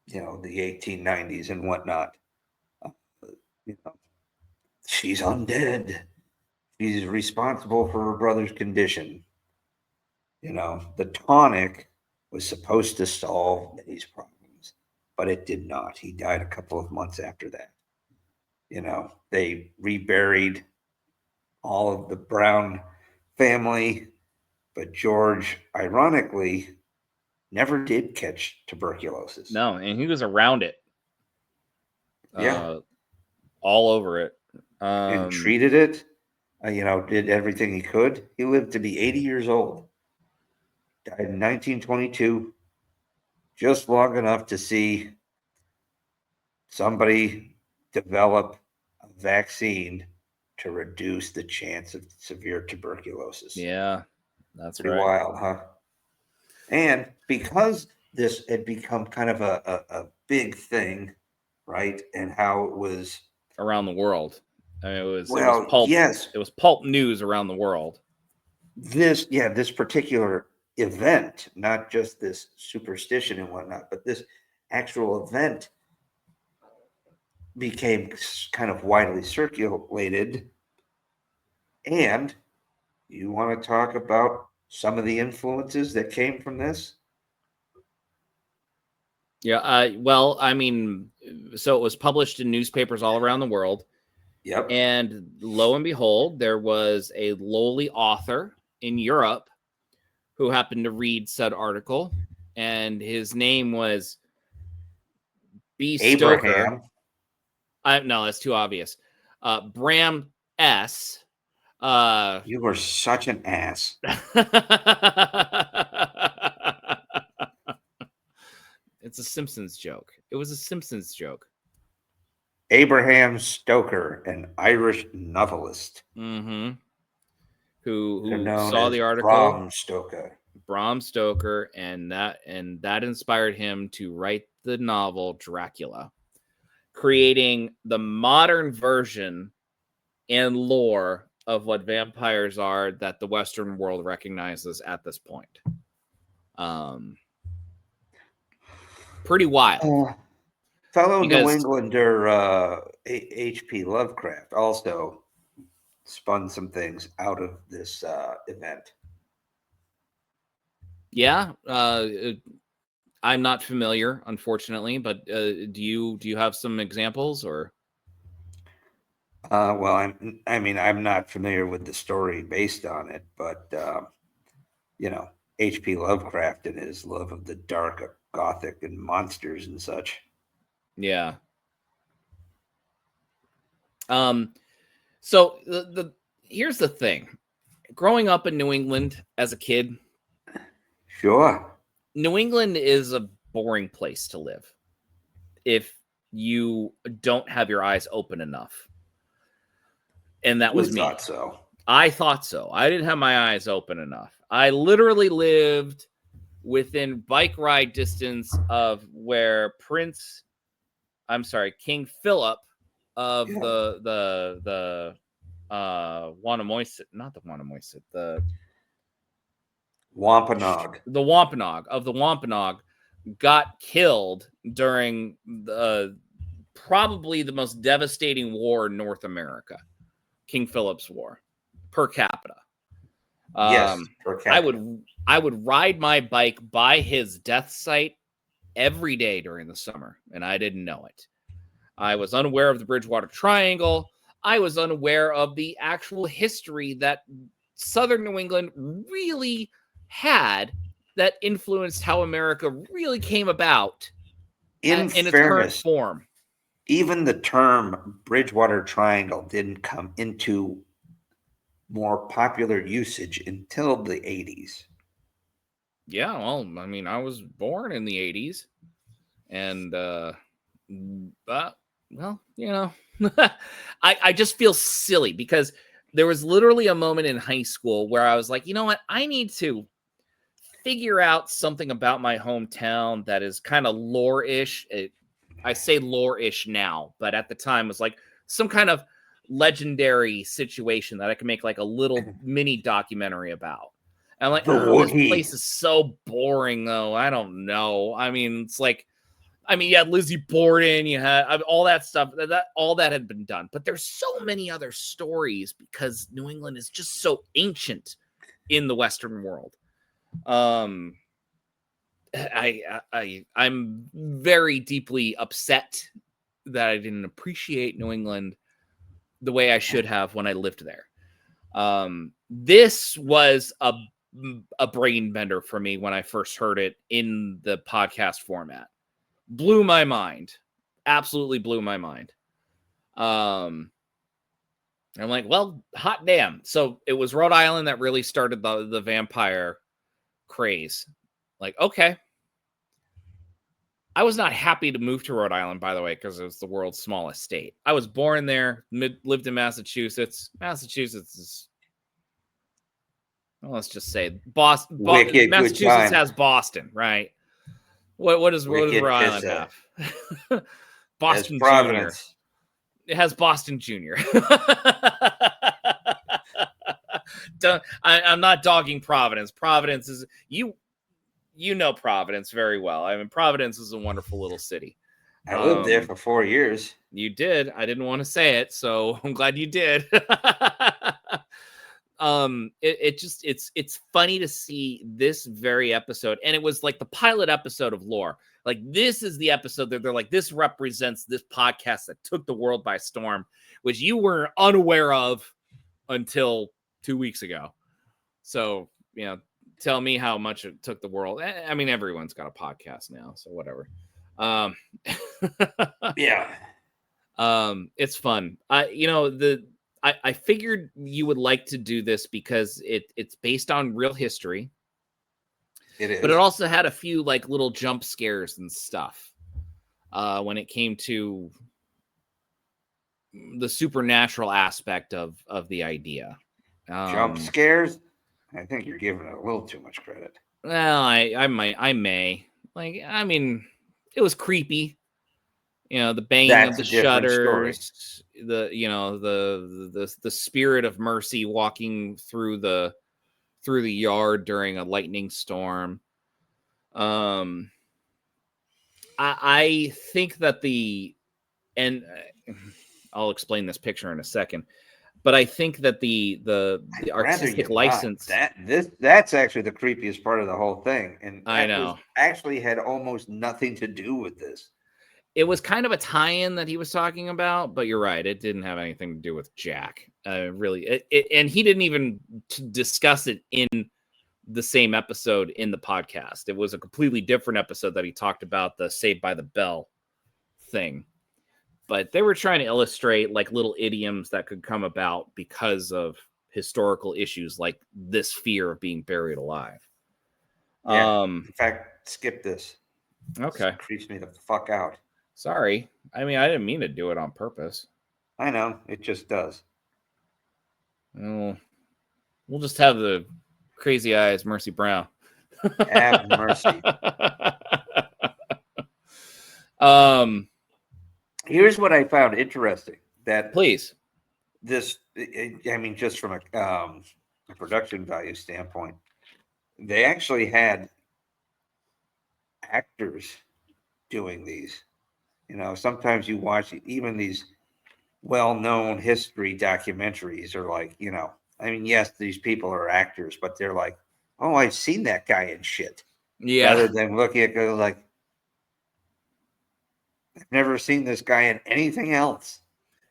1890s and whatnot. She's undead. She's responsible for her brother's condition. The tonic was supposed to solve these problems, but it did not. He died a couple of months after that. They reburied all of the Brown family, but George, ironically, never did catch tuberculosis.
No, and he was around it.
Yeah.
All over it.
And treated it, did everything he could. He lived to be 80 years old. Died in 1922, just long enough to see somebody develop a vaccine to reduce the chance of severe tuberculosis.
Yeah, that's
pretty
right.
Wild, huh? And because this had become kind of a big thing, right? And how it was
around the world. I mean, it was
pulp. Yes,
it was pulp news around the world.
This particular event, not just this superstition and whatnot, but this actual event became kind of widely circulated. And you want to talk about some of the influences that came from this?
Yeah. Well, I mean, so it was published in newspapers all around the world.
Yep.
And lo and behold, there was a lowly author in Europe who happened to read said article, and his name was B.
Abraham.
Stoker. No, that's too obvious. Bram S.
You were such an ass.
It's a Simpsons joke. It was a Simpsons joke.
Abraham Stoker, an Irish novelist.
Mm-hmm. Who
known
saw
as
the article.
Bram Stoker.
And that inspired him to write the novel Dracula, creating the modern version and lore of what vampires are that the Western world recognizes at this point. Pretty wild.
Fellow New Englander H.P. Lovecraft also spun some things out of this event.
Yeah, I'm not familiar, unfortunately, but do you have some examples or?
Well, I'm not familiar with the story based on it, but H.P. Lovecraft and his love of the dark, gothic, and monsters and such.
Yeah. So here's the thing. Growing up in New England as a kid.
Sure.
New England is a boring place to live if you don't have your eyes open enough. And that was me.
Thought so.
I thought so. I didn't have my eyes open enough. I literally lived within bike ride distance of where King Philip of the Wampanoag, not the Wampanoag, the
Wampanoag.
The Wampanoag got killed during probably the most devastating war in North America, King Philip's War, per capita.
Yes, per capita.
I would ride my bike by his death site every day during the summer, and I didn't know it. I was unaware of the Bridgewater Triangle. I was unaware of the actual history that Southern New England really had that influenced how America really came about in its current form.
Even the term Bridgewater Triangle didn't come into more popular usage until the 80s.
Yeah, well, I mean, I was born in the 80s. And, well, I just feel silly because there was literally a moment in high school where I was like, you know what? I need to figure out something about my hometown that is kind of lore-ish. I say lore-ish now, but at the time it was like some kind of legendary situation that I can make like a little mini documentary about. And I'm like, this place is so boring though. I don't know. I mean, it's like, you had Lizzie Borden, you had all that stuff. All that had been done, but there's so many other stories because New England is just so ancient in the Western world. I'm very deeply upset that I didn't appreciate New England the way I should have when I lived there. This was a brain bender for me when I first heard it in the podcast format. Blew my mind. Absolutely blew my mind. I'm like, well, hot damn. So it was Rhode Island that really started the vampire craze. Like, okay. I was not happy to move to Rhode Island, by the way, because it was the world's smallest state. I was born there, lived in Massachusetts. Massachusetts is, well, let's just say Boston. Massachusetts has Boston, right? What does Rhode Island have? Boston Junior. It has Boston Junior. I'm not dogging Providence. Providence is you know Providence very well. I mean, Providence is a wonderful little city.
I lived there for 4 years.
You did. I didn't want to say it, so I'm glad you did. it's funny to see this very episode, and it was like the pilot episode of Lore. Like, this is the episode that they're like, this represents this podcast that took the world by storm, which you were unaware of until 2 weeks ago. So, tell me how much it took the world. I mean, everyone's got a podcast now, so whatever.
Yeah.
It's fun. I figured you would like to do this because it's based on real history.
It is.
But it also had a few like little jump scares and stuff when it came to the supernatural aspect of the idea.
Jump scares? I think you're giving it a little too much credit.
Well, I may. Like, I mean, it was creepy. The banging of the shutters, the spirit of Mercy walking through the yard during a lightning storm. I think that I'll explain this picture in a second, but I think that the artistic license
that's actually the creepiest part of the whole thing, and
I know
actually had almost nothing to do with this.
It was kind of a tie-in that he was talking about, but you're right, it didn't have anything to do with Jack. Really, and he didn't even discuss it in the same episode in the podcast. It was a completely different episode that he talked about the Saved by the Bell thing. But they were trying to illustrate like little idioms that could come about because of historical issues like this fear of being buried alive.
Yeah. In fact, skip this.
Okay.
This creeps me the fuck out.
Sorry. I mean, I didn't mean to do it on purpose.
I know. It just does.
Well, we'll just have the crazy eyes Mercy Brown.
Have mercy. Here's what I found interesting. That
please.
This, I mean, just from a production value standpoint, they actually had actors doing these. Sometimes you watch even these well-known history documentaries are like, I mean, yes, these people are actors, but they're like, oh, I've seen that guy in shit.
Yeah.
Rather than looking at it like, I've never seen this guy in anything else.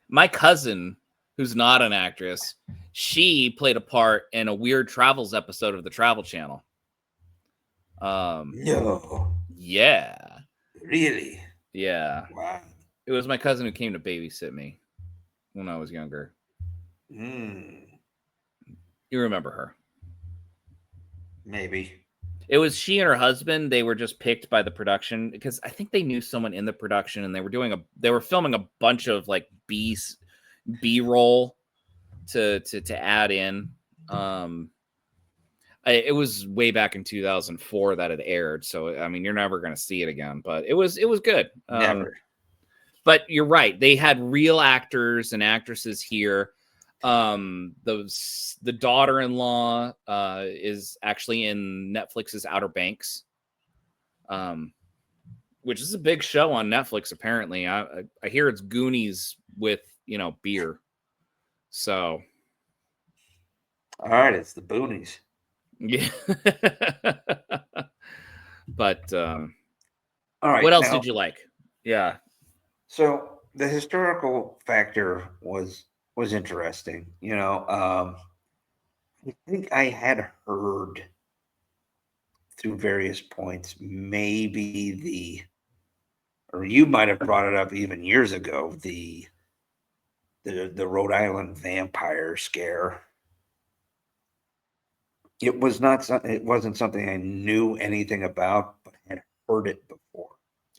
My cousin, who's not an actress, she played a part in a Weird Travels episode of the Travel Channel.
No.
Yeah.
Really?
Yeah.
Wow.
It was my cousin who came to babysit me when I was younger.
You
remember her?
Maybe.
It was she and her husband. They were just picked by the production because I think they knew someone in the production, and they were filming a bunch of like B-roll to add in. It was way back in 2004 that it aired, so I mean, you're never going to see it again. But it was good.
Never.
But you're right; they had real actors and actresses here. The daughter-in-law is actually in Netflix's Outer Banks, which is a big show on Netflix. Apparently, I hear it's Goonies with beer. So,
all right, it's the Boonies.
Yeah. But
all right,
what else did you like? Yeah.
So the historical factor was interesting. I think I had heard through various points, maybe or you might have brought it up even years ago, the Rhode Island vampire scare. It wasn't something I knew anything about, but had heard it before.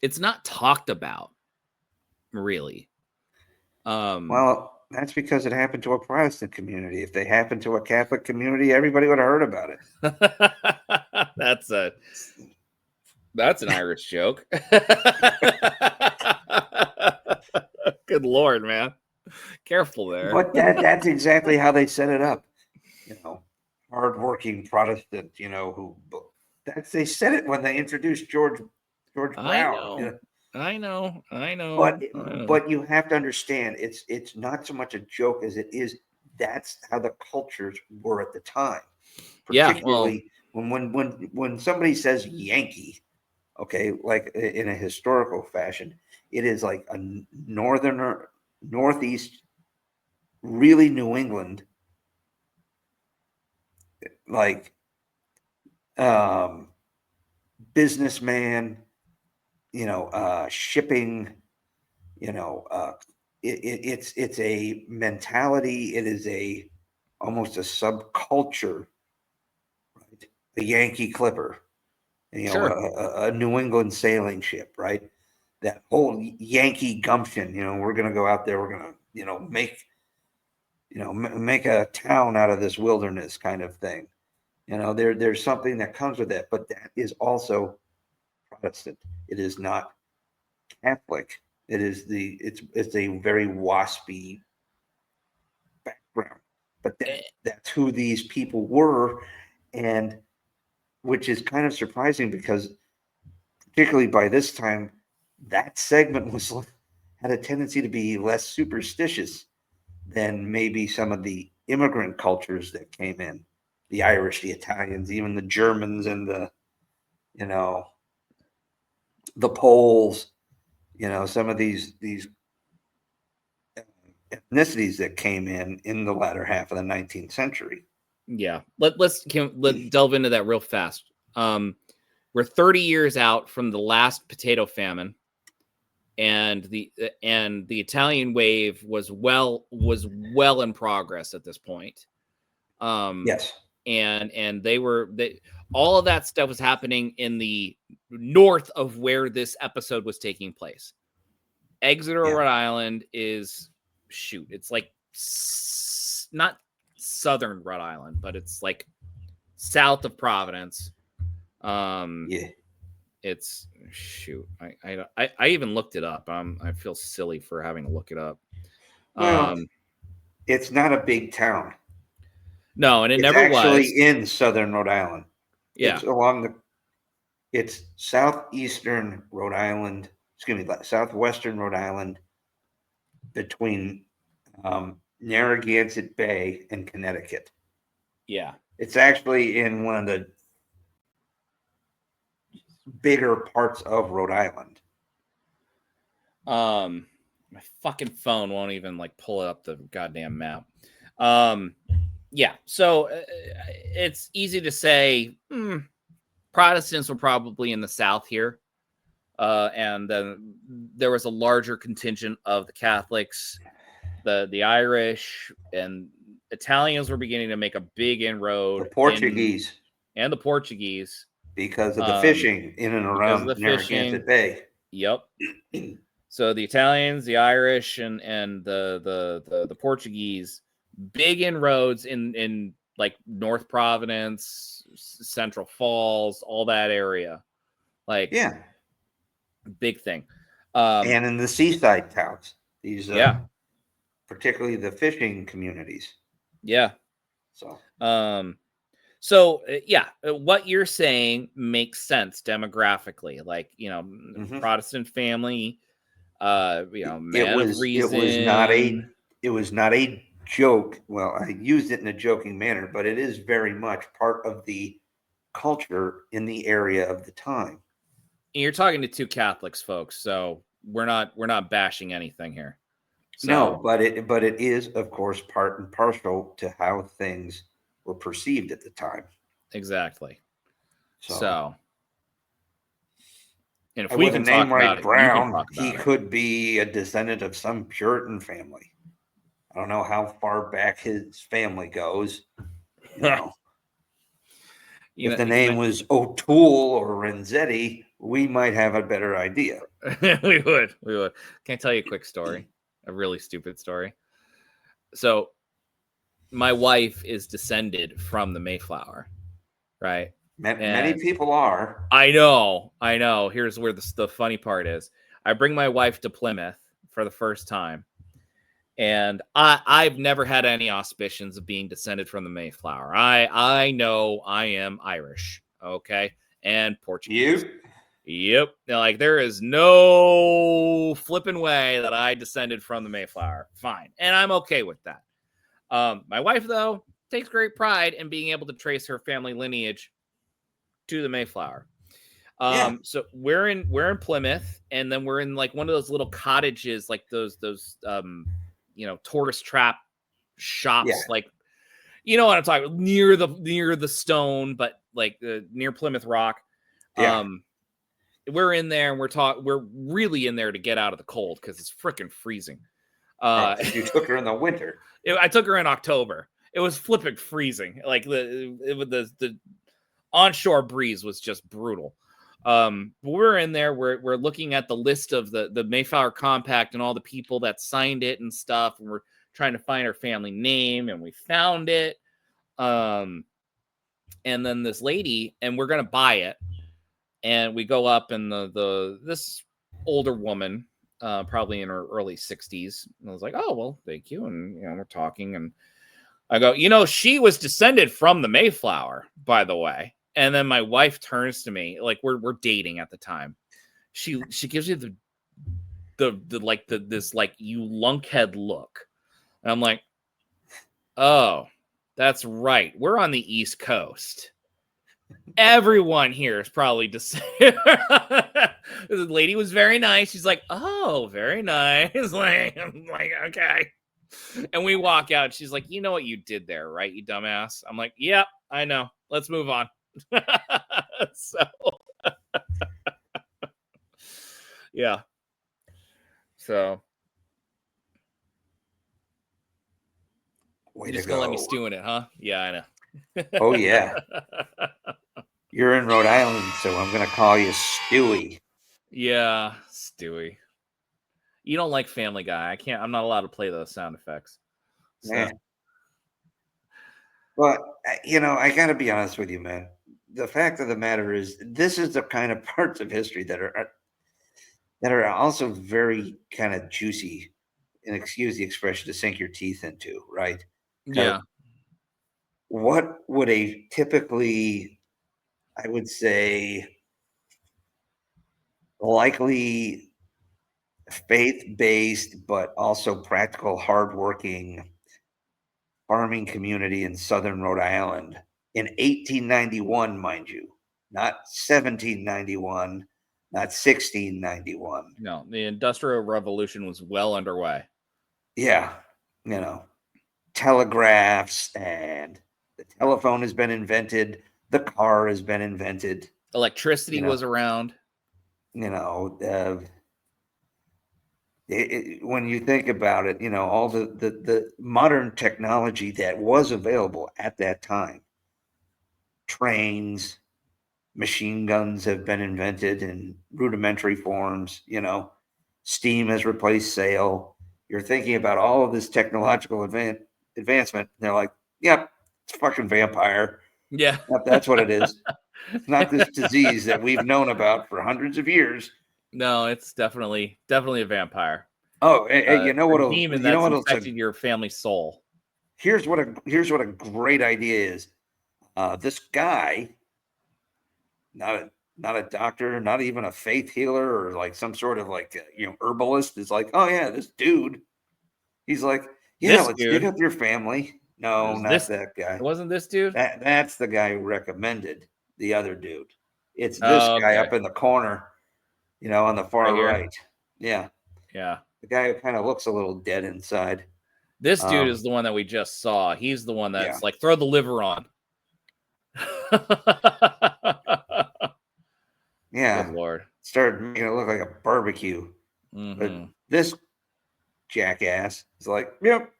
It's not talked about, really.
Well, that's because it happened to a Protestant community. If they happened to a Catholic community, everybody would have heard about it.
That's an Irish joke. Good Lord, man. Careful there.
But that's exactly how they set it up. Hardworking Protestant, they said it when they introduced George Brown.
I know.
But you have to understand, it's not so much a joke as it is that's how the cultures were at the time.
Yeah, well,
Particularly when somebody says Yankee, okay, like in a historical fashion, it is like a northerner, northeast, really New England, like um, businessman, shipping, it's a mentality. It is almost a subculture, right? A Yankee Clipper,
sure.
a New England sailing ship, right? That whole Yankee gumption, we're going to go out there, we're going to, make a town out of this wilderness kind of thing. There's something that comes with that, but that is also Protestant. It is not Catholic. It's a very waspy background, but that's who these people were, and which is kind of surprising because particularly by this time, that segment had a tendency to be less superstitious than maybe some of the immigrant cultures that came in, the Irish, the Italians, even the Germans, and you know the Poles. Some of these ethnicities that came in the latter half of the 19th century.
Yeah. Let's delve into that real fast. We're 30 years out from the last potato famine, and the Italian wave was well in progress at this point.
Yes.
And all of that stuff was happening in the north of where this episode was taking place. Exeter,
Yeah.
Rhode Island is it's like not southern Rhode Island, but it's like south of Providence.
Yeah.
It's I even looked it up. I feel silly for having to look it up.
Well, it's not a big town.
No, and it's never
actually
was
in southern Rhode Island.
Yeah,
it's southeastern Rhode Island. Excuse me, southwestern Rhode Island, between Narragansett Bay and Connecticut.
Yeah,
it's actually in one of the bigger parts of Rhode Island.
My fucking phone won't even pull up the goddamn map. Yeah, so it's easy to say Protestants were probably in the South here, and then there was a larger contingent of the Catholics, the Irish, and Italians were beginning to make a big inroad.
The Portuguese
and the Portuguese
because of the fishing in and around Narragansett Bay.
Yep. So the Italians, the Irish, and the Portuguese, big inroads in like North Providence, Central Falls, all that area. Big thing.
And in the seaside towns, these particularly the fishing communities.
Yeah. What you're saying makes sense demographically. Protestant family, man of reason.
It was not a joke. Well, I used it in a joking manner, but it is very much part of the culture in the area of the time.
And you're talking to two Catholics, folks, so we're not bashing anything here. So.
No, but it is, of course, part and parcel to how things were perceived at the time.
Exactly. So and if
we
can
name
talk
right
about
Brown, he could be a descendant of some Puritan family. I don't know how far back his family goes. If the name was O'Toole or Renzetti, we might have a better idea.
We would. Can I tell you a quick story? A really stupid story. So my wife is descended from the Mayflower, right?
Many people are.
I know. Here's where the funny part is. I bring my wife to Plymouth for the first time, and I've never had any auspicions of being descended from the Mayflower. I know I am Irish, okay, and Portuguese. Yep. There is no flipping way that I descended from the Mayflower. Fine. And I'm okay with that. My wife, though, takes great pride in being able to trace her family lineage to the Mayflower. So we're in Plymouth, and then we're in like one of those little cottages, like those tourist trap shops, like you know what I'm talking about, near the stone, but like near Plymouth Rock. We're in there and we're really in there to get out of the cold because it's freaking freezing.
You took her in the winter.
I took her in October. It was flipping freezing. Like the onshore breeze was just brutal. We're in there. We're looking at the list of the Mayflower Compact and all the people that signed it and stuff. And we're trying to find her family name, and we found it. And then this lady, and we're gonna buy it. And we go up, and this older woman, probably in her early 60s, and I was like, "Oh well, thank you." And we're talking, and I go, she was descended from the Mayflower, by the way. And then my wife turns to me, like we're dating at the time. She gives you this like you lunkhead look, and I'm like, oh, that's right. We're on the East Coast. Everyone here is probably descended. The lady was very nice. She's like, oh, very nice. I'm like, okay. And we walk out. She's like, you know what you did there, right, you dumbass? I'm like, yep, I know. Let's move on. So, yeah. So,
Way
you're just
to
gonna let
go.
me stew in it, huh? Yeah, I know.
Oh yeah. You're in Rhode Island, so I'm gonna call you Stewie.
Yeah, Stewie. You don't like Family Guy. I'm not allowed to play those sound effects. So.
Man. But I gotta be honest with you, man. The fact of the matter is, this is the kind of parts of history that are also very kind of juicy, and excuse the expression, to sink your teeth into, right?
Yeah.
What would a typically, I would say, likely faith-based but also practical, hardworking farming community in southern Rhode Island in 1891, mind you, not 1791, not 1691.
No, the Industrial Revolution was well underway.
Yeah, telegraphs, and the telephone has been invented. The car has been invented.
Electricity was around.
When you think about it, all the modern technology that was available at that time, trains, machine guns have been invented in rudimentary forms, steam has replaced sail. You're thinking about all of this technological advancement. And they're like, yep, it's fucking vampire.
Yeah.
Yep, that's what it is. It's not this disease that we've known about for hundreds of years.
No, it's definitely a vampire.
Oh, you know what?
A demon that's infected your family soul.
Here's what a great idea is. This guy, not a doctor, not even a faith healer, or like some sort of like herbalist, is like, oh yeah, this dude. He's like, yeah, let's dig up your family. No, not that guy.
It wasn't this dude.
That's the guy who recommended the other dude. It's this guy up in the corner, on the far right. Yeah.
Yeah.
The guy who kind of looks a little dead inside.
This dude is the one that we just saw. He's the one that's like, throw the liver on.
Yeah.
Good Lord.
Started making it look like a barbecue.
Mm-hmm.
But this jackass is like, yep,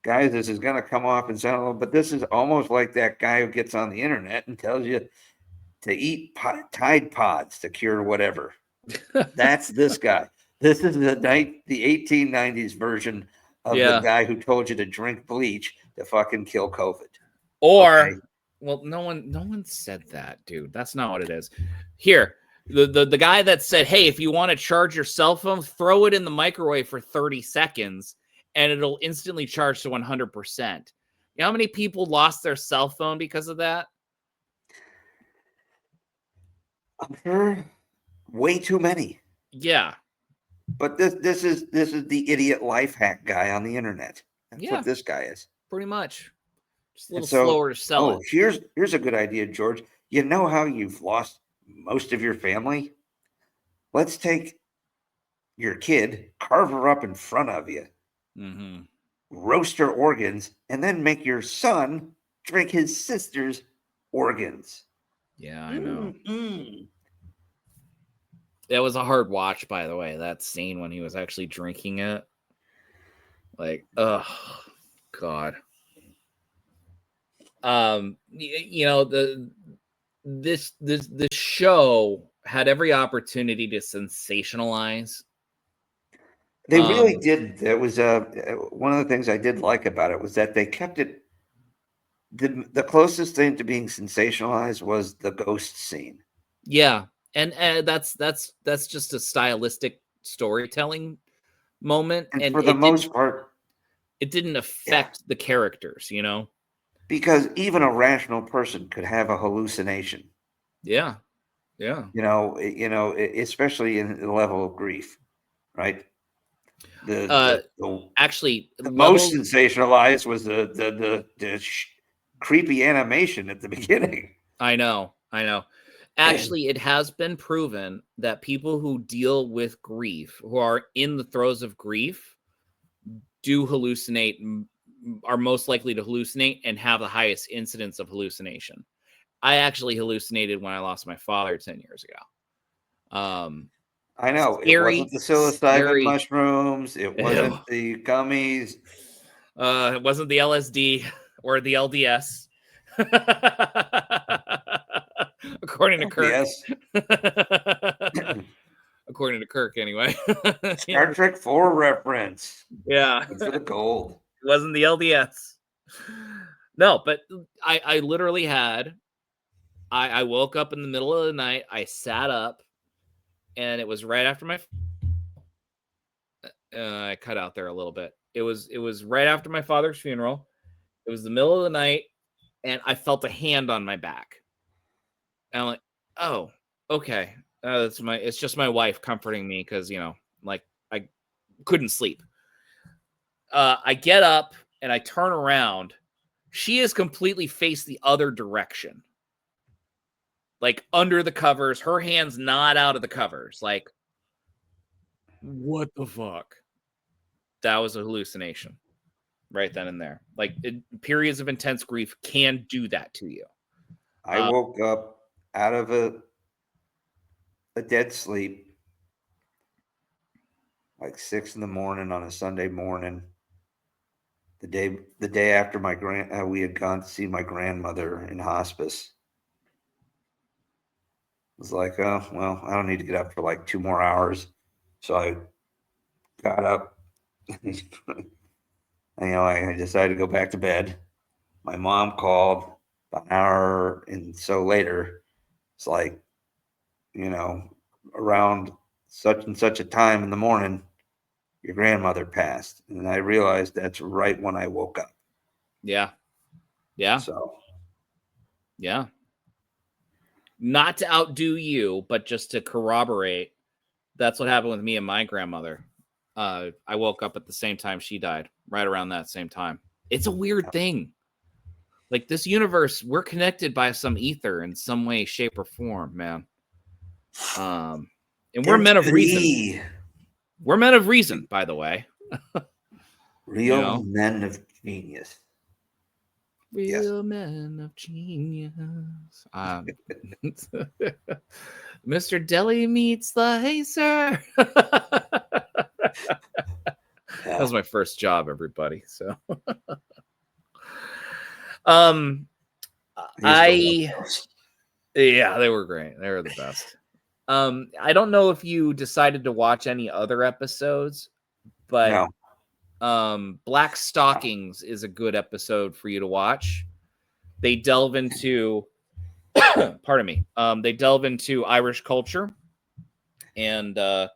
guys, this is going to come off and sound a little, but this is almost like that guy who gets on the internet and tells you to eat Tide Pods to cure whatever. That's this guy. This is the 1890s version of the guy who told you to drink bleach to fucking kill COVID.
Or, well, no one said that, dude. That's not what it is. Here, the guy that said, hey, if you want to charge your cell phone, throw it in the microwave for 30 seconds and it'll instantly charge to 100%. You know how many people lost their cell phone because of that?
I'm sure way too many.
Yeah.
But this is the idiot life hack guy on the internet. That's
Yeah.
what this guy is.
Pretty much. Just a
And
little
so,
slower to sell it.
here's a good idea, George. You know how you've lost most of your family? Let's take your kid, carve her up in front of you,
Mm-hmm.
roast her organs, and then make your son drink his sister's organs.
Yeah, I know.
Mm-mm.
It was a hard watch, by the way, that scene when he was actually drinking it. Like, oh God. This show had every opportunity to sensationalize.
They really did. That was one of the things I did like about it was that they kept it. The closest thing to being sensationalized was the ghost scene.
Yeah, and that's just a stylistic storytelling moment,
And
and
for the most part,
it didn't affect the characters,
because even a rational person could have a hallucination.
Yeah.
Especially in the level of grief, right?
Actually,
the most sensationalized was the creepy animation at the beginning.
I know. Actually, it has been proven that people who deal with grief, who are in the throes of grief, do hallucinate, are most likely to hallucinate and have the highest incidence of hallucination. I actually hallucinated when I lost my father 10 years ago.
I know. It wasn't the psilocybin mushrooms. It wasn't the gummies.
It wasn't the LSD or the LDS. According to Kirk.
Yes.
According to Kirk, anyway.
Star Trek 4 reference.
Yeah.
For the gold.
It wasn't the LDS. No, but I literally had... I woke up in the middle of the night. I sat up, and it was right after my... I cut out there a little bit. It was right after my father's funeral. It was the middle of the night, and I felt a hand on my back. And I'm like, oh, okay. It's just my wife comforting me because, like I couldn't sleep. I get up and I turn around. She is completely faced the other direction. Like under the covers, her hand's not out of the covers. Like, what the fuck? That was a hallucination right then and there. Like periods of intense grief can do that to you.
I woke up out of a dead sleep like 6 a.m. on a Sunday morning. The day after we had gone to see my grandmother in hospice. It was like, oh, well, I don't need to get up for like 2 more hours. So I got up. I decided to go back to bed. My mom called about an hour and so later. It's like, around such and such a time in the morning, your grandmother passed. And I realized that's right when I woke up.
Yeah.
So.
Yeah. Not to outdo you, but just to corroborate, that's what happened with me and my grandmother. I woke up at the same time she died, right around that same time. It's a weird thing. Like this universe, we're connected by some ether in some way, shape, or form, man. And we're men of reason. We're men of reason, by the way.
Real men of genius.
Real men of genius. Mr. Deli meets the Hazer. That was my first job, everybody. So, yeah, they were great. They were the best. I don't know if you decided to watch any other episodes, but Black Stockings is a good episode for you to watch. They delve into, pardon me, they delve into Irish culture and a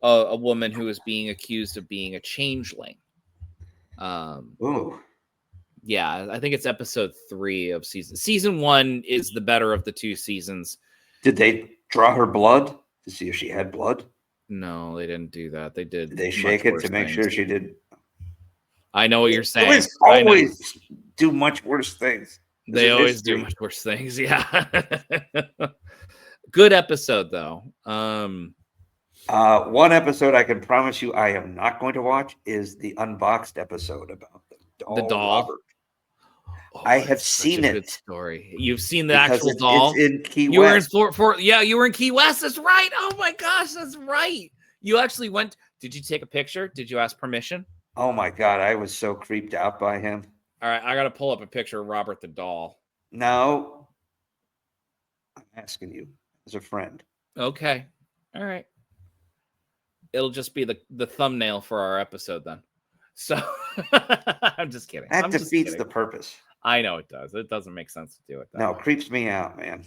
woman who is being accused of being a changeling. Yeah, I think it's episode 3 of season 1 is the better of the 2 seasons.
Did they draw her blood to see if she had blood?
No, they didn't do that. They did.
Did they
much
shake it
worse
to make
things.
sure she did?
I know what you're saying.
Always,
I know.
always do much worse things. This
They
is
always do
history.
much worse things. Yeah. Good episode though.
One episode I can promise you I am not going to watch is the unboxed episode about
The doll.
Robert.
Oh,
I have
it's such
seen
a
it.
Good story. You've seen the
Because
actual
it's
doll.
in Key
You were in
West.
yeah, you were in Key West. That's right. Oh my gosh, that's right. You actually went. Did you take a picture? Did you ask permission?
Oh my God, I was so creeped out by him.
All right, I got to pull up a picture of Robert the doll.
No, I'm asking you as a friend.
Okay. All right. It'll just be the thumbnail for our episode then. So I'm just kidding.
That
I'm just
defeats
kidding.
the purpose.
I know it does. It doesn't make sense to do it.
No, creeps me out, man.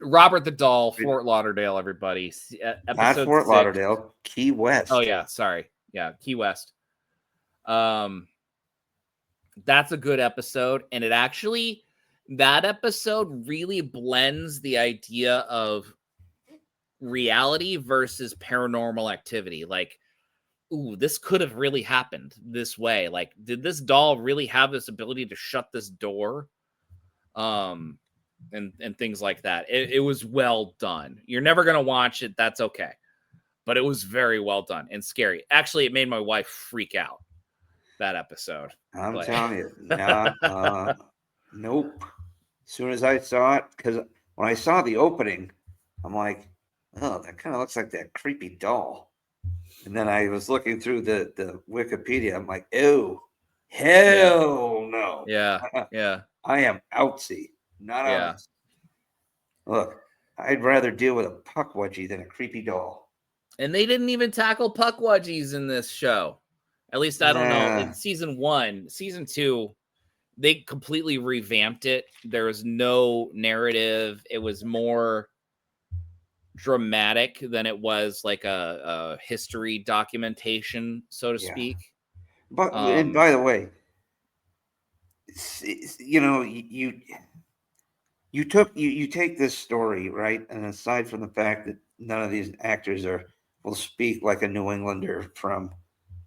Robert the Doll, Fort Lauderdale, everybody.
Not
Episode
Fort
6.
Lauderdale, Key West.
Oh yeah, sorry. Yeah, Key West. That's a good episode, and that episode really blends the idea of reality versus paranormal activity. Like, ooh, this could have really happened this way. Like, did this doll really have this ability to shut this door? And things like that. It was well done. You're never gonna watch it. That's okay, but it was very well done and scary. Actually, it made my wife freak out. That episode.
I'm telling you, nope. As soon as I saw it, because when I saw the opening, I'm like, oh, that kind of looks like that creepy doll. And then I was looking through the Wikipedia. I'm like, oh, hell no.
Yeah, yeah.
I am outsy. Not on this. Look, I'd rather deal with a puckwudgie than a creepy doll.
And they didn't even tackle puckwudgies in this show. At least I don't know. In season 1, season 2, they completely revamped it. There was no narrative. It was more dramatic than it was like a history documentation, so to speak.
But and by the way, you know, you take this story, right? And aside from the fact that none of these actors will speak like a New Englander from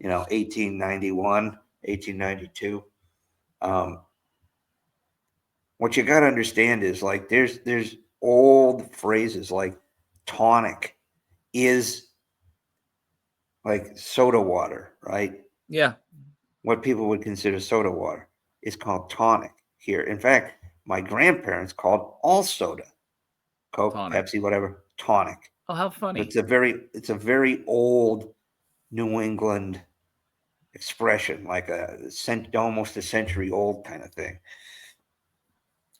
1891, 1892. What you got to understand is like there's old phrases like tonic is like soda water, right?
Yeah.
What people would consider soda water is called tonic here. In fact, my grandparents called all soda, Coke, tonic. Pepsi, whatever, tonic.
Oh, how funny!
It's a very old New England expression, like almost a century old kind of thing.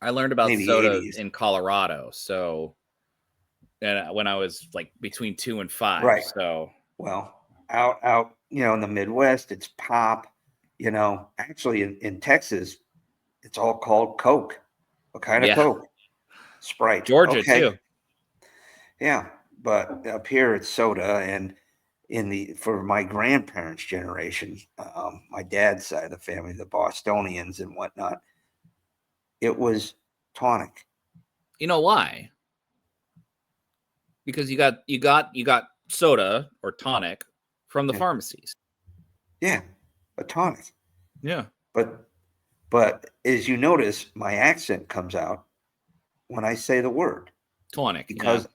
I learned about soda
80s.
in Colorado, so and when I was like between 2 and 5,
right?
So
out in the Midwest, it's pop. Actually in Texas, it's all called Coke. What kind of Coke? Sprite.
Georgia too.
Yeah, but up here it's soda, and for my grandparents' generation, my dad's side of the family, the Bostonians and whatnot, it was tonic.
You know why? Because you got soda or tonic from the pharmacies.
Yeah, a tonic.
Yeah.
But as you notice, my accent comes out when I say the word
tonic.
Because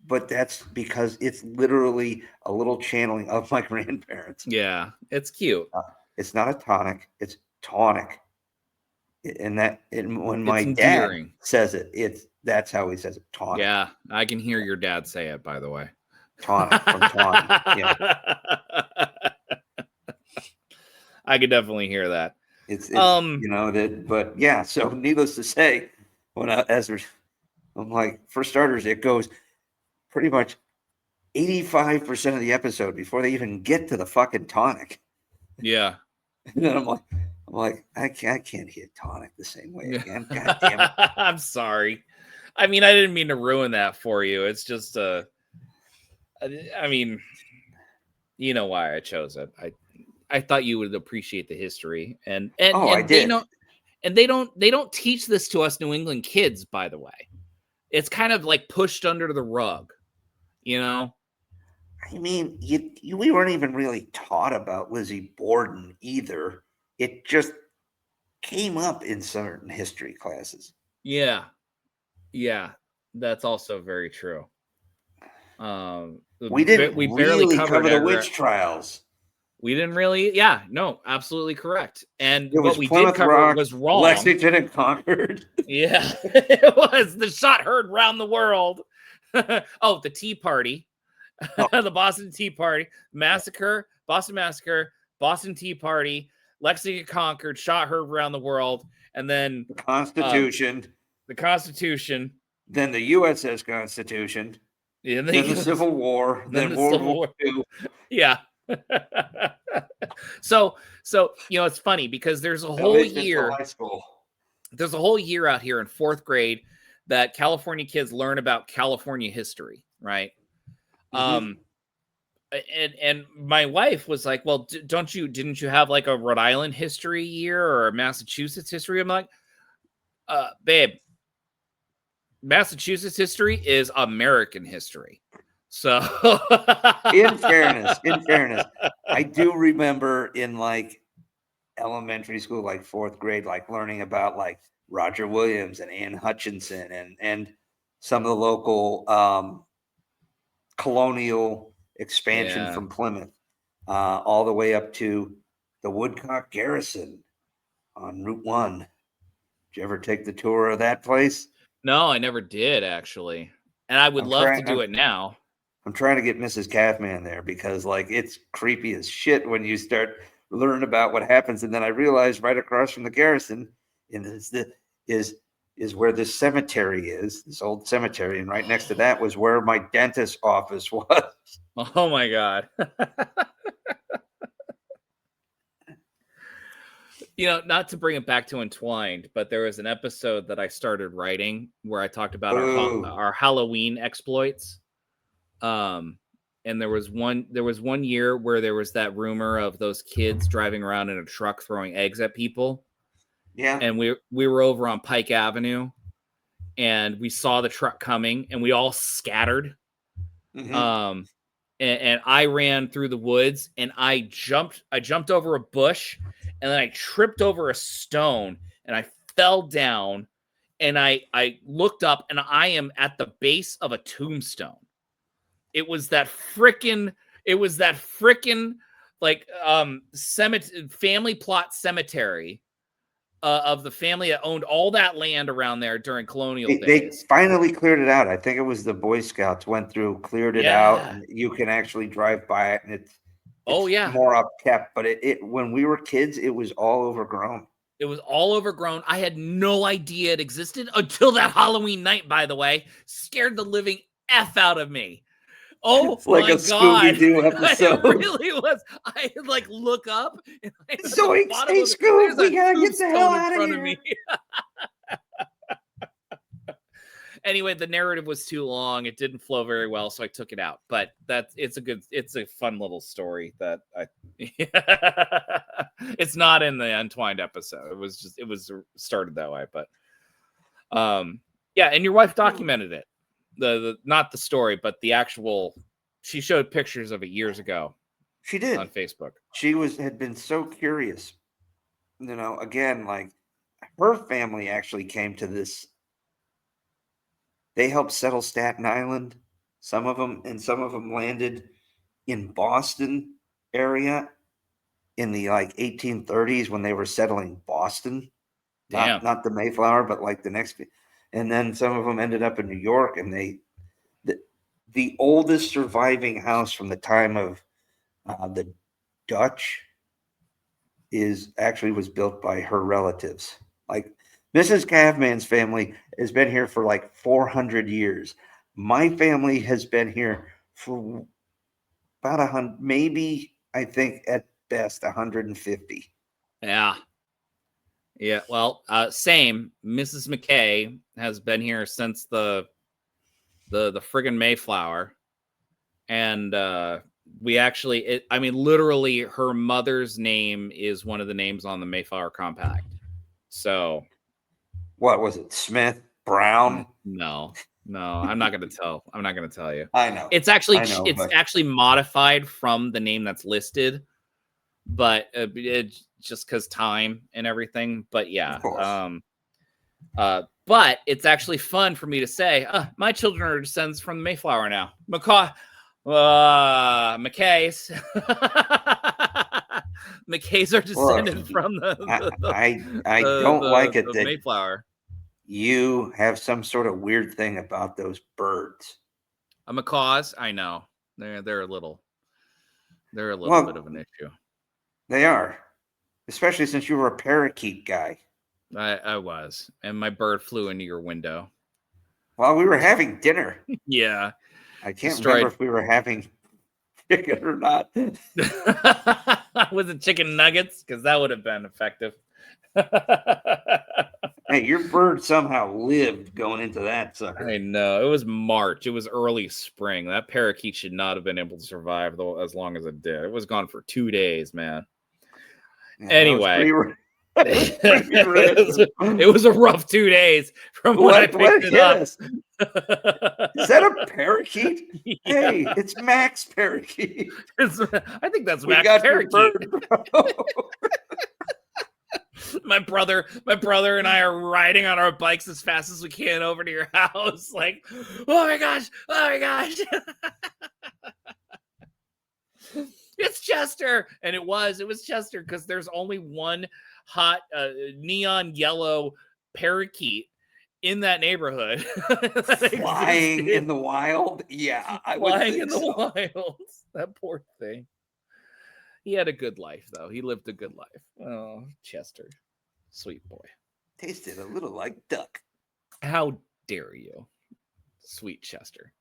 but that's because it's literally a little channeling of my grandparents.
Yeah, it's cute.
It's not a tonic; it's tonic. And when my dad says it, that's how he says it. Tonic.
Yeah, I can hear your dad say it. By the way,
tonic from tonic. Yeah.
I could definitely hear that.
It's but yeah. So needless to say, I'm like, for starters, it goes pretty much 85% of the episode before they even get to the fucking tonic.
Yeah.
And then I'm like, I can't hit tonic the same way again. God damn it.
I'm sorry. I mean, I didn't mean to ruin that for you. It's just I mean, you know why I chose it. I thought you would appreciate the history, and
I did.
They don't teach this to us New England kids, by the way. It's kind of like pushed under the rug,
I mean, we weren't even really taught about Lizzie Borden either. It just came up in certain history classes.
Yeah. Yeah. That's also very true.
We didn't
we barely
really
covered
cover the witch trials.
We didn't really, yeah, no, absolutely correct. And
It
what
was
we
Plymouth
did cover
Rock,
was wrong.
Lexington and Concord.
Yeah, it was the shot heard round the world. Oh, the Tea Party, the Boston Tea Party, Massacre, Boston Tea Party, Lexington Concord, shot heard around the world, and then
the Constitution. Then the USS Constitution.
Yeah,
then the Civil War. Then World War II.
Yeah. So it's funny because there's a whole year.
High school.
There's a whole year out here in 4th grade that California kids learn about California history, right? And my wife was like, "Well, didn't you have like a Rhode Island history year or a Massachusetts history?" I'm like, babe, Massachusetts history is American history. So
in fairness, I do remember in like elementary school, like 4th grade, like learning about like Roger Williams and Ann Hutchinson and some of the local colonial expansion from Plymouth, all the way up to the Woodcock Garrison on Route 1. Did you ever take the tour of that place?
No, I never did, actually. And I would love to do it now.
I'm trying to get Mrs. Calfman there because like it's creepy as shit when you start learning about what happens. And then I realized right across from the Garrison is where this cemetery is, this old cemetery. And right next to that was where my dentist's office was.
Oh my God. Not to bring it back to Entwined, but there was an episode that I started writing where I talked about our Halloween exploits. And there was one year where there was that rumor of those kids driving around in a truck throwing eggs at people.
Yeah.
And we were over on Pike Avenue and we saw the truck coming and we all scattered. Mm-hmm. And I ran through the woods and I jumped over a bush and then I tripped over a stone and I fell down and I looked up and I am at the base of a tombstone. It was that frickin' like family plot cemetery of the family that owned all that land around there during colonial days.
They finally cleared it out. I think it was the Boy Scouts went through, cleared it out, and you can actually drive by it, and it's more upkept. But it when we were kids, it was all overgrown.
It was all overgrown. I had no idea it existed until that Halloween night, by the way. Scared the living F out of me. Oh,
it's like
my
a
God.
Scooby-Doo episode.
It really was. I like look up. And
Zoinks, hey, Scoob, we gotta get the hell out of here.
Anyway, the narrative was too long. It didn't flow very well, so I took it out. But it's a fun little story that it's not in the Entwined episode. It was started that way, but and your wife documented it. The not the story, but the actual. She showed pictures of it years ago.
She did
on Facebook.
She had been so curious. Again, like her family actually came to this. They helped settle Staten Island. Some of them landed in Boston area in the like 1830s when they were settling Boston. Not the Mayflower, but like the next. And then some of them ended up in New York, and the oldest surviving house from the time of the Dutch was built by her relatives. Like Mrs. Calfman's family has been here for like 400 years. My family has been here for about 100, maybe I think at best 150.
Yeah. Yeah, well, same. Mrs. McKay has been here since the friggin' Mayflower, and we actually, literally, her mother's name is one of the names on the Mayflower Compact. So,
what was it? Smith, Brown?
No, No, I'm not gonna tell. I'm not gonna tell you.
I know.
It's actually
I know, but-
actually modified from the name that's listed, but it's just because time and everything. But yeah,
Of course.
but it's actually fun for me to say, my children are descendants from the Mayflower now. McKays. McKays are descended from the
I don't like it
the
that
Mayflower.
you have some sort of weird thing about those birds.
A macaws, I know. They're a little bit of an issue.
They are, especially since you were a parakeet guy.
I was, and my bird flew into your window.
While we were having dinner.
Yeah.
I can't remember if we were having chicken or not.
Was it chicken nuggets? Because that would have been effective.
Hey, your bird somehow lived going into that sucker.
I know. It was March. It was early spring. That parakeet should not have been able to survive though as long as it did. It was gone for 2 days, man.
Yeah,
Anyway.
It
was a rough 2 days from when I picked it up.
Is that a parakeet?
Yeah.
Hey, it's Max Parakeet.
I think that's
We
Max
got your
Parakeet.
bird, bro.
My brother and I are riding on our bikes as fast as we can over to your house. Like, oh my gosh. It's Chester. And it was Chester because there's only one hot neon yellow parakeet in that neighborhood.
Flying in the wild. Yeah, I would
Flying
think
in the
so.
wild. That poor thing. He had a good life, though. He lived a good life. Oh, Chester. Sweet boy.
Tasted a little like duck.
How dare you? Sweet Chester.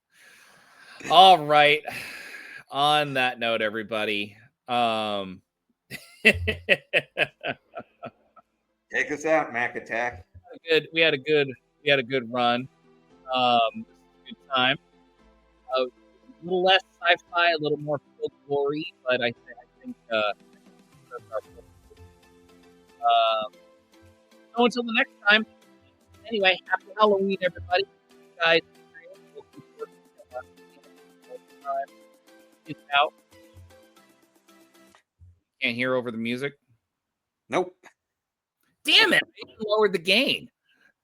All right. On that note, everybody.
Take us out, Mac Attack.
We had a good run. Good time. A little less sci-fi, a little more folklore-y, but I think that's our so until the next time. Anyway, happy Halloween, everybody. You guys, we'll keep working Peace out. Can't hear over the music.
Nope.
Damn it! I lowered the gain.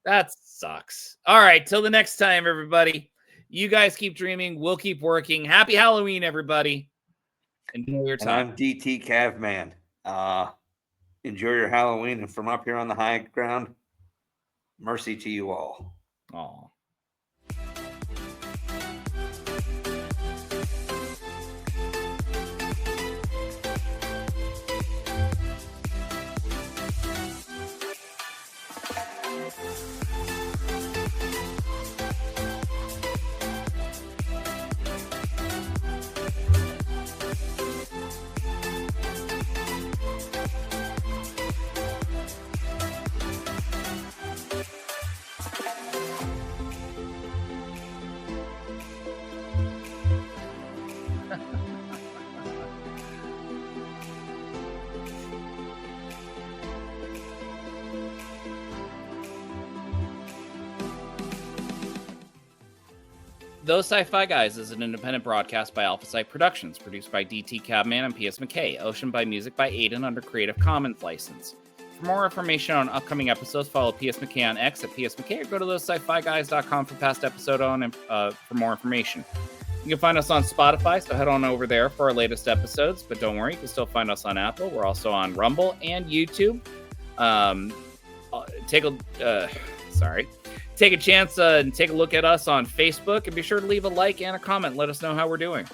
That sucks. All right, till the next time, everybody. You guys keep dreaming. We'll keep working. Happy Halloween, everybody. Enjoy your
And
time.
I'm DT Cavman. Enjoy your Halloween, and from up here on the high ground, mercy to you all.
Aw. Those Sci-Fi Guys is an independent broadcast by Alpha Site Productions, produced by DT Cabman and PS McKay, Ocean by Music by Aiden under Creative Commons license. For more information on upcoming episodes, follow PS McKay on X at PS McKay or go to thosesci-fi-guys.com for past episode for more information. You can find us on Spotify, so head on over there for our latest episodes, but don't worry, you can still find us on Apple. We're also on Rumble and YouTube. Take a chance and take a look at us on Facebook, and be sure to leave a like and a comment. Let us know how we're doing.